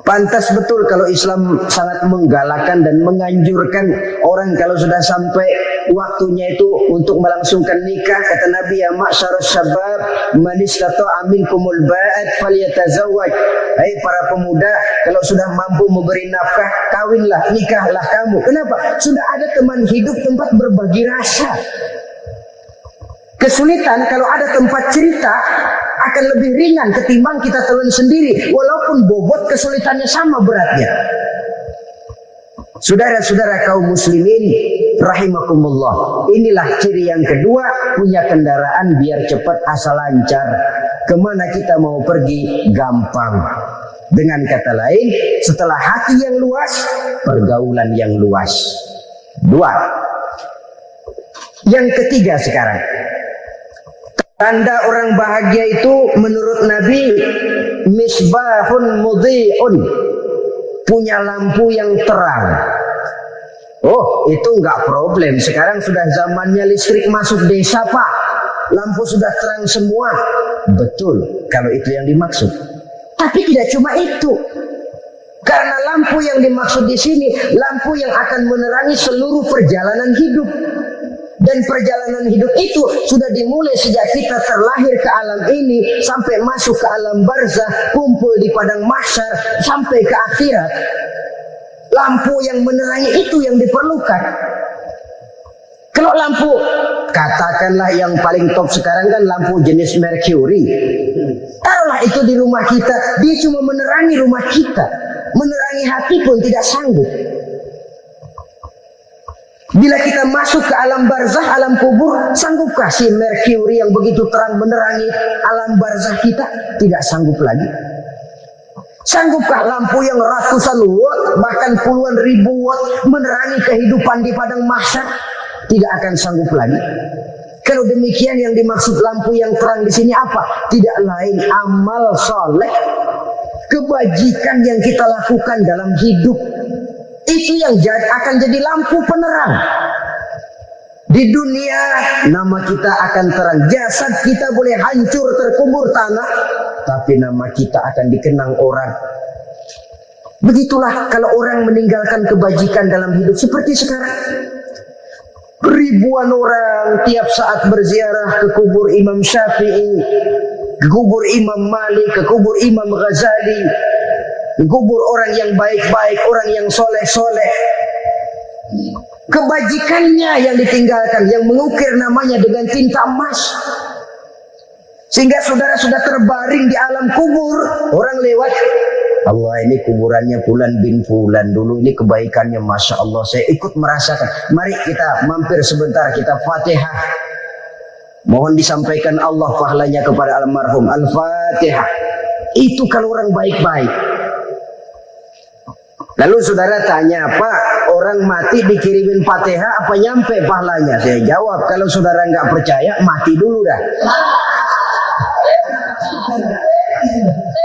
Speaker 3: Pantas betul kalau Islam sangat menggalakkan dan menganjurkan orang kalau sudah sampai waktunya itu untuk melangsungkan nikah. Kata Nabi, ya ma'syarus syabab man istata'a minkumul ba'at falyatazawwaj. Hai para pemuda, kalau sudah mampu memberi nafkah, kawinlah, nikahlah kamu. Kenapa? Sudah ada teman hidup, tempat berbagi rasa. Kesulitan kalau ada tempat cerita akan lebih ringan ketimbang kita telan sendiri, walaupun bobot kesulitannya sama beratnya. Saudara-saudara kaum muslimin rahimakumullah, inilah ciri yang kedua, punya kendaraan biar cepat asal lancar. Kemana kita mau pergi gampang. Dengan kata lain, setelah hati yang luas, pergaulan yang luas. Dua. Yang ketiga sekarang, tanda orang bahagia itu menurut Nabi, misbahun mudhi'un, punya lampu yang terang. Oh, itu enggak problem. Sekarang sudah zamannya listrik masuk desa, Pak. Lampu sudah terang semua. Betul, kalau itu yang dimaksud. Tapi tidak cuma itu. Karena lampu yang dimaksud di sini, lampu yang akan menerangi seluruh perjalanan hidup. Dan perjalanan hidup itu sudah dimulai sejak kita terlahir ke alam ini sampai masuk ke alam barzah, kumpul di padang mahsyar sampai ke akhirat. Lampu yang menerangi itu yang diperlukan. Kalau lampu, katakanlah yang paling top sekarang kan lampu jenis Mercury. Taruhlah itu di rumah kita, dia cuma menerangi rumah kita, menerangi hati pun tidak sanggup. Bila kita masuk ke alam barzah, alam kubur, sanggupkah si Mercury yang begitu terang menerangi alam barzah kita? Tidak sanggup lagi. Sanggupkah lampu yang ratusan watt, bahkan puluhan ribu watt menerangi kehidupan di padang mahsyar? Tidak akan sanggup lagi. Kalau demikian, yang dimaksud lampu yang terang di sini apa? Tidak lain amal soleh, kebajikan yang kita lakukan dalam hidup. Itu yang akan jadi lampu penerang. Di dunia nama kita akan terang. Jasad kita boleh hancur terkubur tanah, tapi nama kita akan dikenang orang. Begitulah kalau orang meninggalkan kebajikan dalam hidup seperti sekarang. Ribuan orang tiap saat berziarah ke kubur Imam Syafi'i, ke kubur Imam Malik, ke kubur Imam Ghazali, ke kubur orang yang baik-baik, orang yang soleh-soleh. Kebajikannya yang ditinggalkan, yang mengukir namanya dengan tinta emas. Sehingga saudara sudah terbaring di alam kubur, orang lewat, Allah ini kuburannya Fulan bin Fulan dulu, ini kebaikannya Masya Allah, saya ikut merasakan. Mari kita mampir sebentar, kita Fatihah. Mohon disampaikan Allah pahalanya kepada almarhum. Al-Fatihah. Itu kalau orang baik-baik. Lalu saudara tanya, Pak, orang mati dikirimin Fatihah apa nyampe pahalanya? Saya jawab, kalau saudara nggak percaya, mati dulu dah.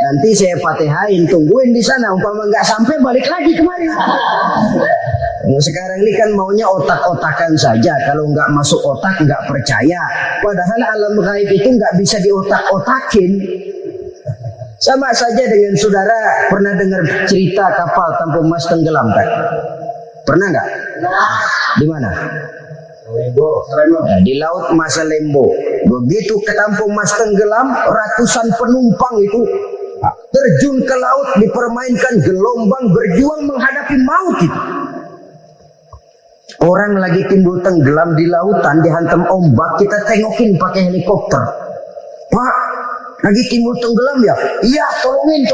Speaker 3: Nanti saya Fatihain, tungguin di sana. Umpama nggak sampai, balik lagi kemari. Sekarang ini kan maunya otak-otakan saja. Kalau nggak masuk otak, nggak percaya. Padahal alam gaib itu nggak bisa diotak-otakin. Sama saja dengan saudara pernah dengar cerita kapal Tampu Mas tenggelam kan? Pernah nggak? Di mana? Nah, di laut Masa Lembo. Begitu ke Tampu Mas tenggelam, ratusan penumpang itu terjun ke laut, dipermainkan gelombang, berjuang menghadapi maut itu. Orang lagi timbul tenggelam di lautan, dihantam ombak, kita tengokin pakai helikopter. Pak, lagi timbul tenggelam ya? Iya, tolongin.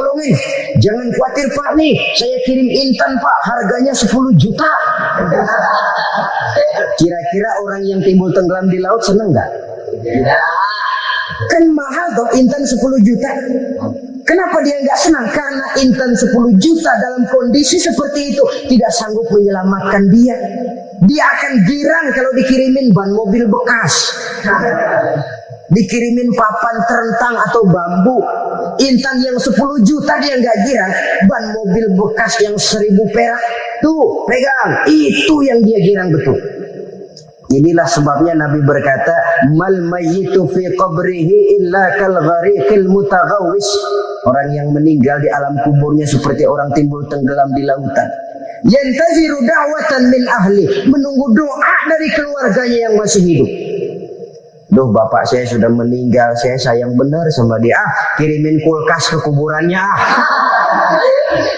Speaker 3: Jangan khawatir Pak nih, saya kirim intan Pak, harganya 10 juta. Kira-kira orang yang timbul tenggelam di laut seneng nggak? Kan mahal toh intan 10 juta. Kenapa dia nggak senang? Karena intan 10 juta dalam kondisi seperti itu tidak sanggup menyelamatkan dia. Dia akan girang kalau dikirimin ban mobil bekas, dikirimin papan terentang atau bambu. Intan yang 10 juta dia nggak girang, ban mobil bekas yang 1000 perak tuh pegang, itu yang dia girang betul. Inilah sebabnya Nabi berkata, mal mayyitu fi qabrihi illa kal ghariqil mutaghawwis. Orang yang meninggal di alam kuburnya seperti orang timbul tenggelam di lautan. Yantaziru da'watan min ahli, menunggu doa dari keluarganya yang masih hidup. Duh, bapak saya sudah meninggal, saya sayang benar sama dia. Kirimin kulkas ke kuburannya.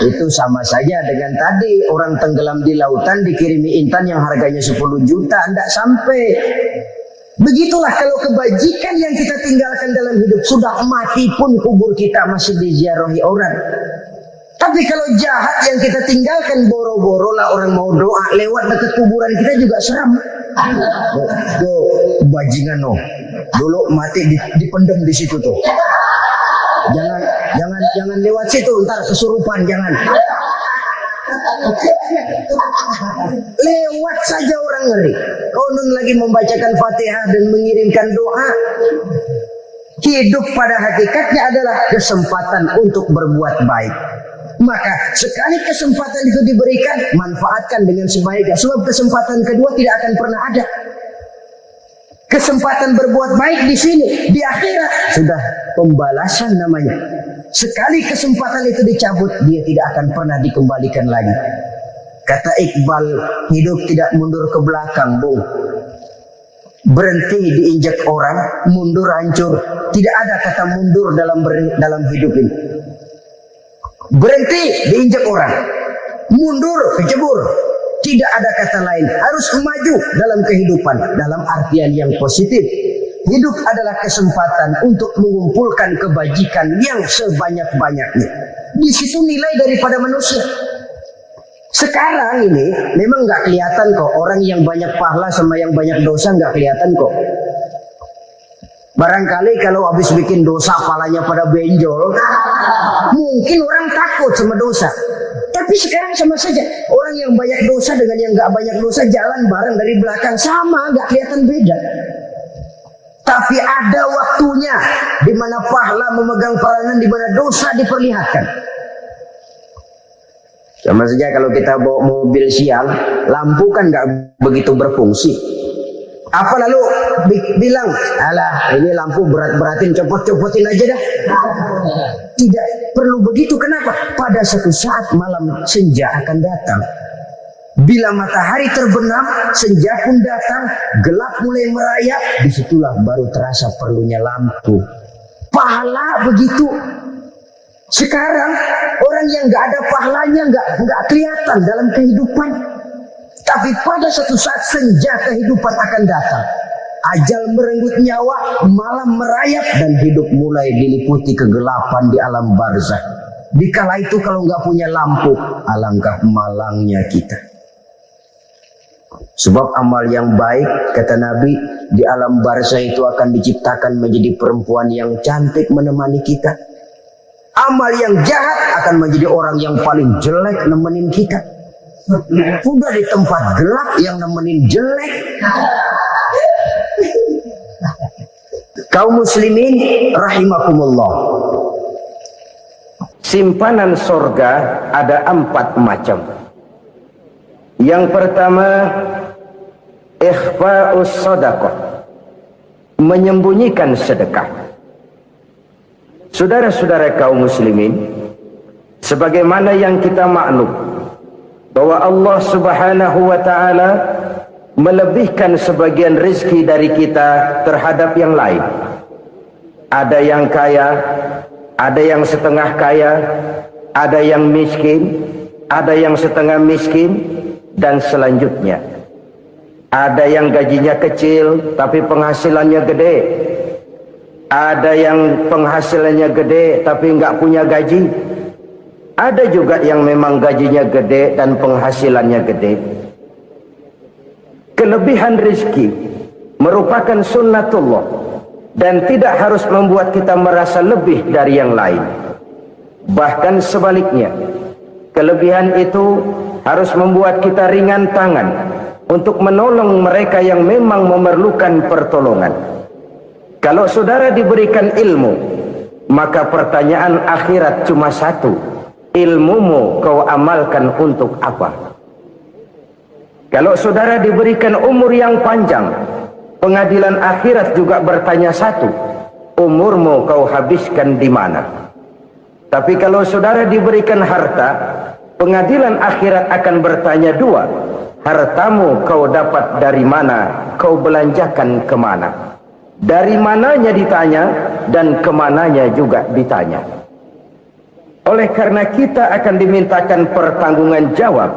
Speaker 3: Itu sama saja dengan tadi orang tenggelam di lautan dikirimi intan yang harganya 10 juta, tidak sampai. Begitulah kalau kebajikan yang kita tinggalkan dalam hidup, sudah mati pun kubur kita masih diziarahi orang. Tapi kalau jahat yang kita tinggalkan, boro-boro lah orang mau doa lewat dekat kuburan kita juga seram. Tuh bajingan no, dulu mati dipendem di situ tuh. Jangan lewat situ, ntar kesurupan, jangan. Lewat saja orang ngeri. Konon lagi membacakan Fatihah dan mengirimkan doa. Hidup pada hakikatnya adalah kesempatan untuk berbuat baik. Maka sekali kesempatan itu diberikan, manfaatkan dengan sebaiknya. Sebab kesempatan kedua tidak akan pernah ada. Kesempatan berbuat baik di sini, di akhirat sudah pembalasan namanya. Sekali kesempatan itu dicabut, dia tidak akan pernah dikembalikan lagi. Kata Iqbal, hidup tidak mundur ke belakang, Bung. Berhenti diinjak orang, mundur hancur. Tidak ada kata mundur dalam hidup ini. Berhenti diinjak orang, mundur kecebur. Tidak ada kata lain, harus maju dalam kehidupan dalam artian yang positif. Hidup adalah kesempatan untuk mengumpulkan kebajikan yang sebanyak-banyaknya. Di situ nilai daripada manusia. Sekarang ini memang nggak kelihatan kok, orang yang banyak pahala sama yang banyak dosa nggak kelihatan kok. Barangkali kalau habis bikin dosa palanya pada benjol, mungkin orang takut sama dosa. Tapi sekarang sama saja, orang yang banyak dosa dengan yang nggak banyak dosa jalan bareng dari belakang, sama, nggak kelihatan beda. Tapi ada waktunya di mana pahala memegang peranan, di mana dosa diperlihatkan. Sama saja kalau kita bawa mobil siang, lampu kan nggak begitu berfungsi. Apa lalu bilang, alah ini lampu berat-beratin, copot-copotin aja dah. Tidak perlu begitu. Kenapa? Pada suatu saat malam senja akan datang. Bila matahari terbenam, senja pun datang, gelap mulai merayap, disitulah baru terasa perlunya lampu. Pahala begitu. Sekarang orang yang nggak ada pahalanya nggak kelihatan dalam kehidupan. Tapi pada suatu saat senja kehidupan akan datang. Ajal merenggut nyawa, malam merayap, dan hidup mulai diliputi kegelapan di alam barzakh. Dikala itu kalau nggak punya lampu, alangkah malangnya kita. Sebab amal yang baik, kata Nabi, di alam barzakh itu akan diciptakan menjadi perempuan yang cantik menemani kita. Amal yang jahat akan menjadi orang yang paling jelek nemenin kita. Udah di tempat gelap yang nemenin jelek. Kaum muslimin rahimakumullah. Simpanan sorga ada 4 macam. Yang pertama, ikhfa'us shadaqah, menyembunyikan sedekah. Saudara-saudara kaum muslimin, sebagaimana yang kita maklum bahwa Allah Subhanahu wa ta'ala melebihkan sebagian rezeki dari kita terhadap yang lain. Ada yang kaya, Ada yang setengah kaya, ada yang miskin, ada yang setengah miskin, dan selanjutnya. Ada yang gajinya kecil tapi penghasilannya gede. Ada yang penghasilannya gede tapi nggak punya gaji. Ada juga yang memang gajinya gede dan penghasilannya gede. Kelebihan rezeki merupakan sunnatullah dan tidak harus membuat kita merasa lebih dari yang lain. Bahkan sebaliknya, kelebihan itu harus membuat kita ringan tangan untuk menolong mereka yang memang memerlukan pertolongan. Kalau saudara diberikan ilmu, maka pertanyaan akhirat cuma satu: ilmumu kau amalkan untuk apa? Kalau saudara diberikan umur yang panjang, pengadilan akhirat juga bertanya satu: umurmu kau habiskan di mana? Tapi kalau saudara diberikan harta, pengadilan akhirat akan bertanya dua: hartamu kau dapat dari mana, kau belanjakan kemana? Dari mananya ditanya, dan kemananya juga ditanya. Oleh karena kita akan dimintakan pertanggungan jawab,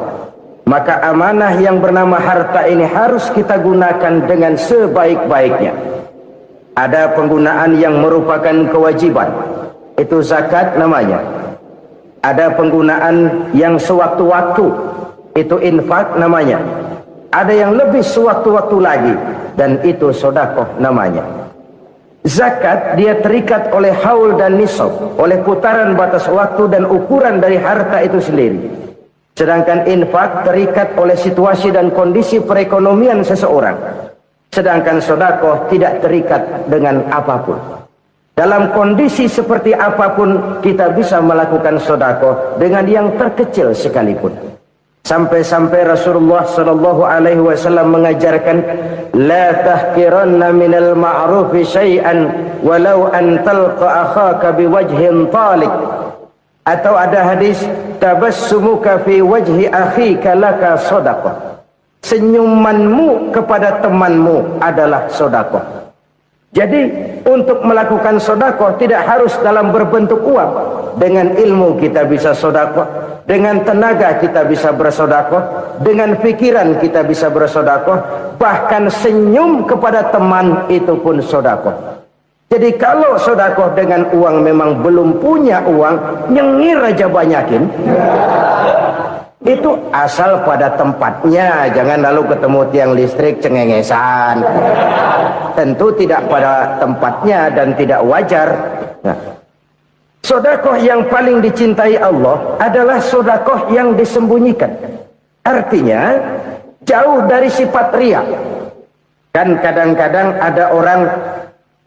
Speaker 3: maka amanah yang bernama harta ini harus kita gunakan dengan sebaik-baiknya. Ada penggunaan yang merupakan kewajiban, itu zakat namanya. Ada penggunaan yang sewaktu-waktu, itu infak namanya. Ada yang lebih sewaktu-waktu lagi, dan itu sedekah namanya. Zakat dia terikat oleh haul dan nisab, oleh putaran batas waktu dan ukuran dari harta itu sendiri. Sedangkan infak terikat oleh situasi dan kondisi perekonomian seseorang. Sedangkan sedekah tidak terikat dengan apapun. Dalam kondisi seperti apapun kita bisa melakukan sedekah dengan yang terkecil sekalipun. Sampai-sampai Rasulullah sallallahu alaihi wasallam mengajarkan, la tahqiranna minal ma'rufi syai'an walau an talqa akhaka biwajhin talik. Atau ada hadis, tabassumuka fi wajhi akhika laka shadaqah. Senyumanmu kepada temanmu adalah sedekah. Jadi untuk melakukan sedekah tidak harus dalam berbentuk uang. Dengan ilmu kita bisa sedekah, dengan tenaga kita bisa bersedekah, dengan pikiran kita bisa bersedekah, bahkan senyum kepada teman itu pun sedekah. Jadi kalau sedekah dengan uang memang belum punya uang, nyengir aja banyakin. Itu asal pada tempatnya, jangan lalu ketemu tiang listrik cengengesan. Tentu tidak pada tempatnya dan tidak wajar. Nah, sedekah yang paling dicintai Allah adalah sedekah yang disembunyikan. Artinya jauh dari sifat riya. Kan kadang-kadang ada orang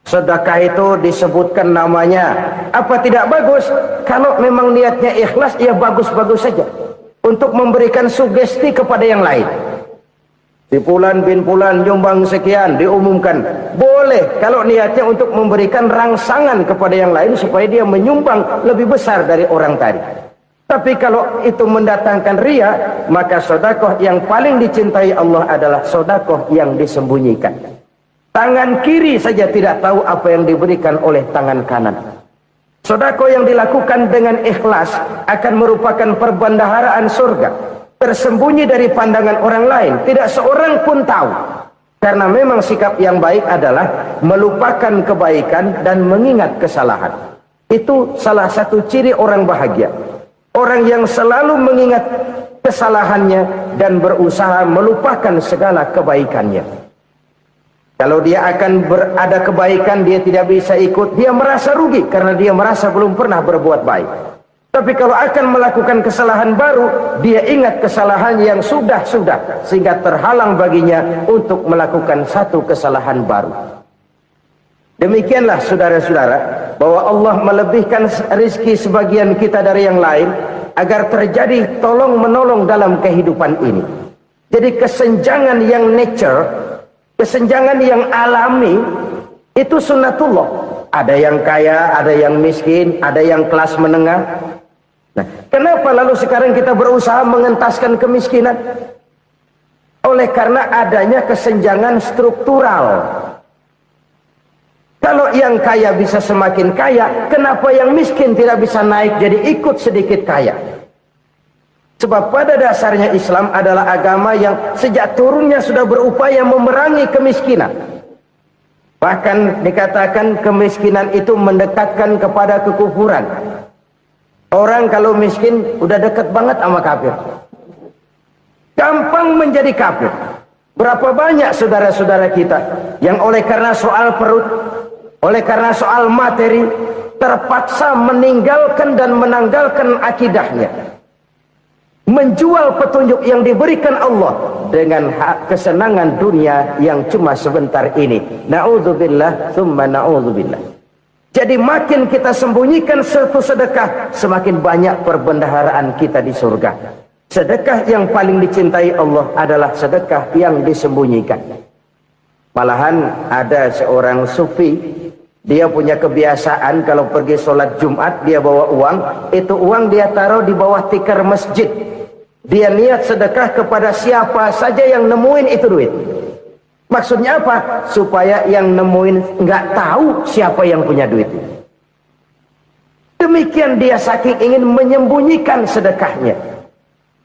Speaker 3: sedekah itu disebutkan namanya. Apa tidak bagus? Kalau memang niatnya ikhlas, ya bagus-bagus saja. Untuk memberikan sugesti kepada yang lain. Si Fulan bin Fulan nyumbang sekian, diumumkan. Boleh kalau niatnya untuk memberikan rangsangan kepada yang lain supaya dia menyumbang lebih besar dari orang tadi. Tapi kalau itu mendatangkan riya, maka sedekah yang paling dicintai Allah adalah sedekah yang disembunyikan. Tangan kiri saja tidak tahu apa yang diberikan oleh tangan kanan. Sedekah yang dilakukan dengan ikhlas akan merupakan perbendaharaan surga, tersembunyi dari pandangan orang lain, tidak seorang pun tahu. Karena memang sikap yang baik adalah melupakan kebaikan dan mengingat kesalahan. Itu salah satu ciri orang bahagia. Orang yang selalu mengingat kesalahannya dan berusaha melupakan segala kebaikannya. Kalau dia akan berada kebaikan, dia tidak bisa ikut, dia merasa rugi karena dia merasa belum pernah berbuat baik. Tapi kalau akan melakukan kesalahan baru, dia ingat kesalahan yang sudah-sudah, sehingga terhalang baginya untuk melakukan satu kesalahan baru. Demikianlah saudara-saudara, bahwa Allah melebihkan rezeki sebagian kita dari yang lain, agar terjadi tolong-menolong dalam kehidupan ini. Jadi kesenjangan yang nature, kesenjangan yang alami, itu sunnatullah. Ada yang kaya, ada yang miskin, ada yang kelas menengah. Nah, kenapa lalu sekarang kita berusaha mengentaskan kemiskinan? Oleh karena adanya kesenjangan struktural. Kalau yang kaya bisa semakin kaya, kenapa yang miskin tidak bisa naik jadi ikut sedikit kaya? Sebab pada dasarnya Islam adalah agama yang sejak turunnya sudah berupaya memerangi kemiskinan. Bahkan dikatakan kemiskinan itu mendekatkan kepada kekufuran. Orang kalau miskin udah dekat banget sama kafir. Gampang menjadi kafir. Berapa banyak saudara-saudara kita yang oleh karena soal perut, oleh karena soal materi, terpaksa meninggalkan dan menanggalkan akidahnya. Menjual petunjuk yang diberikan Allah dengan kesenangan dunia yang cuma sebentar ini. Na'udzubillah, thumma na'udzubillah. Jadi makin kita sembunyikan satu sedekah, semakin banyak perbendaharaan kita di surga. Sedekah yang paling dicintai Allah adalah sedekah yang disembunyikan. Malahan ada seorang sufi, dia punya kebiasaan kalau pergi sholat Jumat dia bawa uang, itu uang dia taruh di bawah tikar masjid. Dia niat sedekah kepada siapa saja yang nemuin itu duit. Maksudnya apa? Supaya yang nemuin nggak tahu siapa yang punya duit. Demikian dia saking ingin menyembunyikan sedekahnya.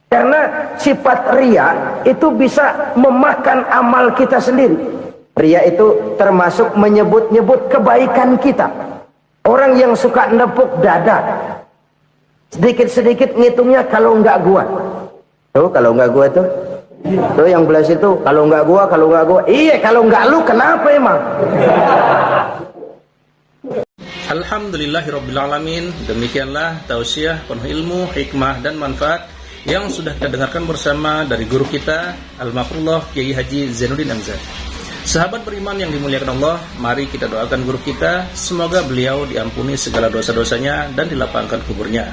Speaker 3: Karena sifat ria itu bisa memakan amal kita sendiri. Ria itu termasuk menyebut-nyebut kebaikan kita. Orang yang suka nepuk dada, sedikit-sedikit ngitungnya kalau nggak gua. Tuh kalau nggak gua tuh yang belah situ, kalau nggak gua. Iya, kalau nggak lu kenapa emang?
Speaker 1: Alhamdulillahirrabbilalamin. Demikianlah tausiah penuh ilmu, hikmah dan manfaat yang sudah kita dengarkan bersama dari guru kita Al-Mafrullah Kiai Haji Zainuddin MZ. Sahabat beriman yang dimuliakan Allah, mari kita doakan guru kita, semoga beliau diampuni segala dosa-dosanya dan dilapangkan kuburnya.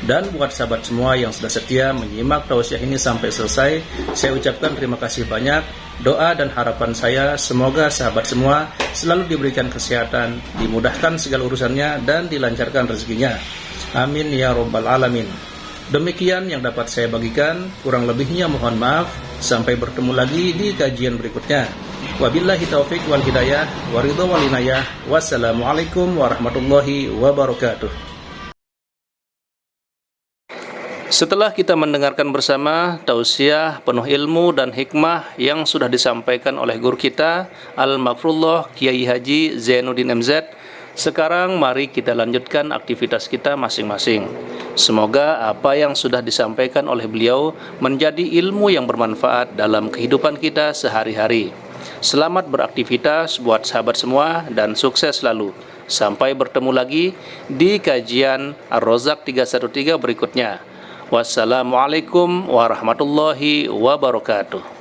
Speaker 1: Dan buat sahabat semua yang sudah setia menyimak tausiah ini sampai selesai, saya ucapkan terima kasih banyak. Doa dan harapan saya semoga sahabat semua selalu diberikan kesehatan, dimudahkan segala urusannya dan dilancarkan rezekinya. Amin ya rabbal alamin. Demikian yang dapat saya bagikan, kurang lebihnya mohon maaf. Sampai bertemu lagi di kajian berikutnya. Wabillahi taufik wal hidayah, waridho wal inayah. Wassalamualaikum warahmatullahi wabarakatuh. Setelah kita mendengarkan bersama tausiah penuh ilmu dan hikmah yang sudah disampaikan oleh guru kita Al-Mafrullah Kiai Haji Zainuddin MZ, sekarang mari kita lanjutkan aktivitas kita masing-masing. Semoga apa yang sudah disampaikan oleh beliau menjadi ilmu yang bermanfaat dalam kehidupan kita sehari-hari. Selamat beraktivitas buat sahabat semua dan sukses selalu. Sampai bertemu lagi di kajian Ar-Rozak 313 berikutnya. Wassalamualaikum warahmatullahi wabarakatuh.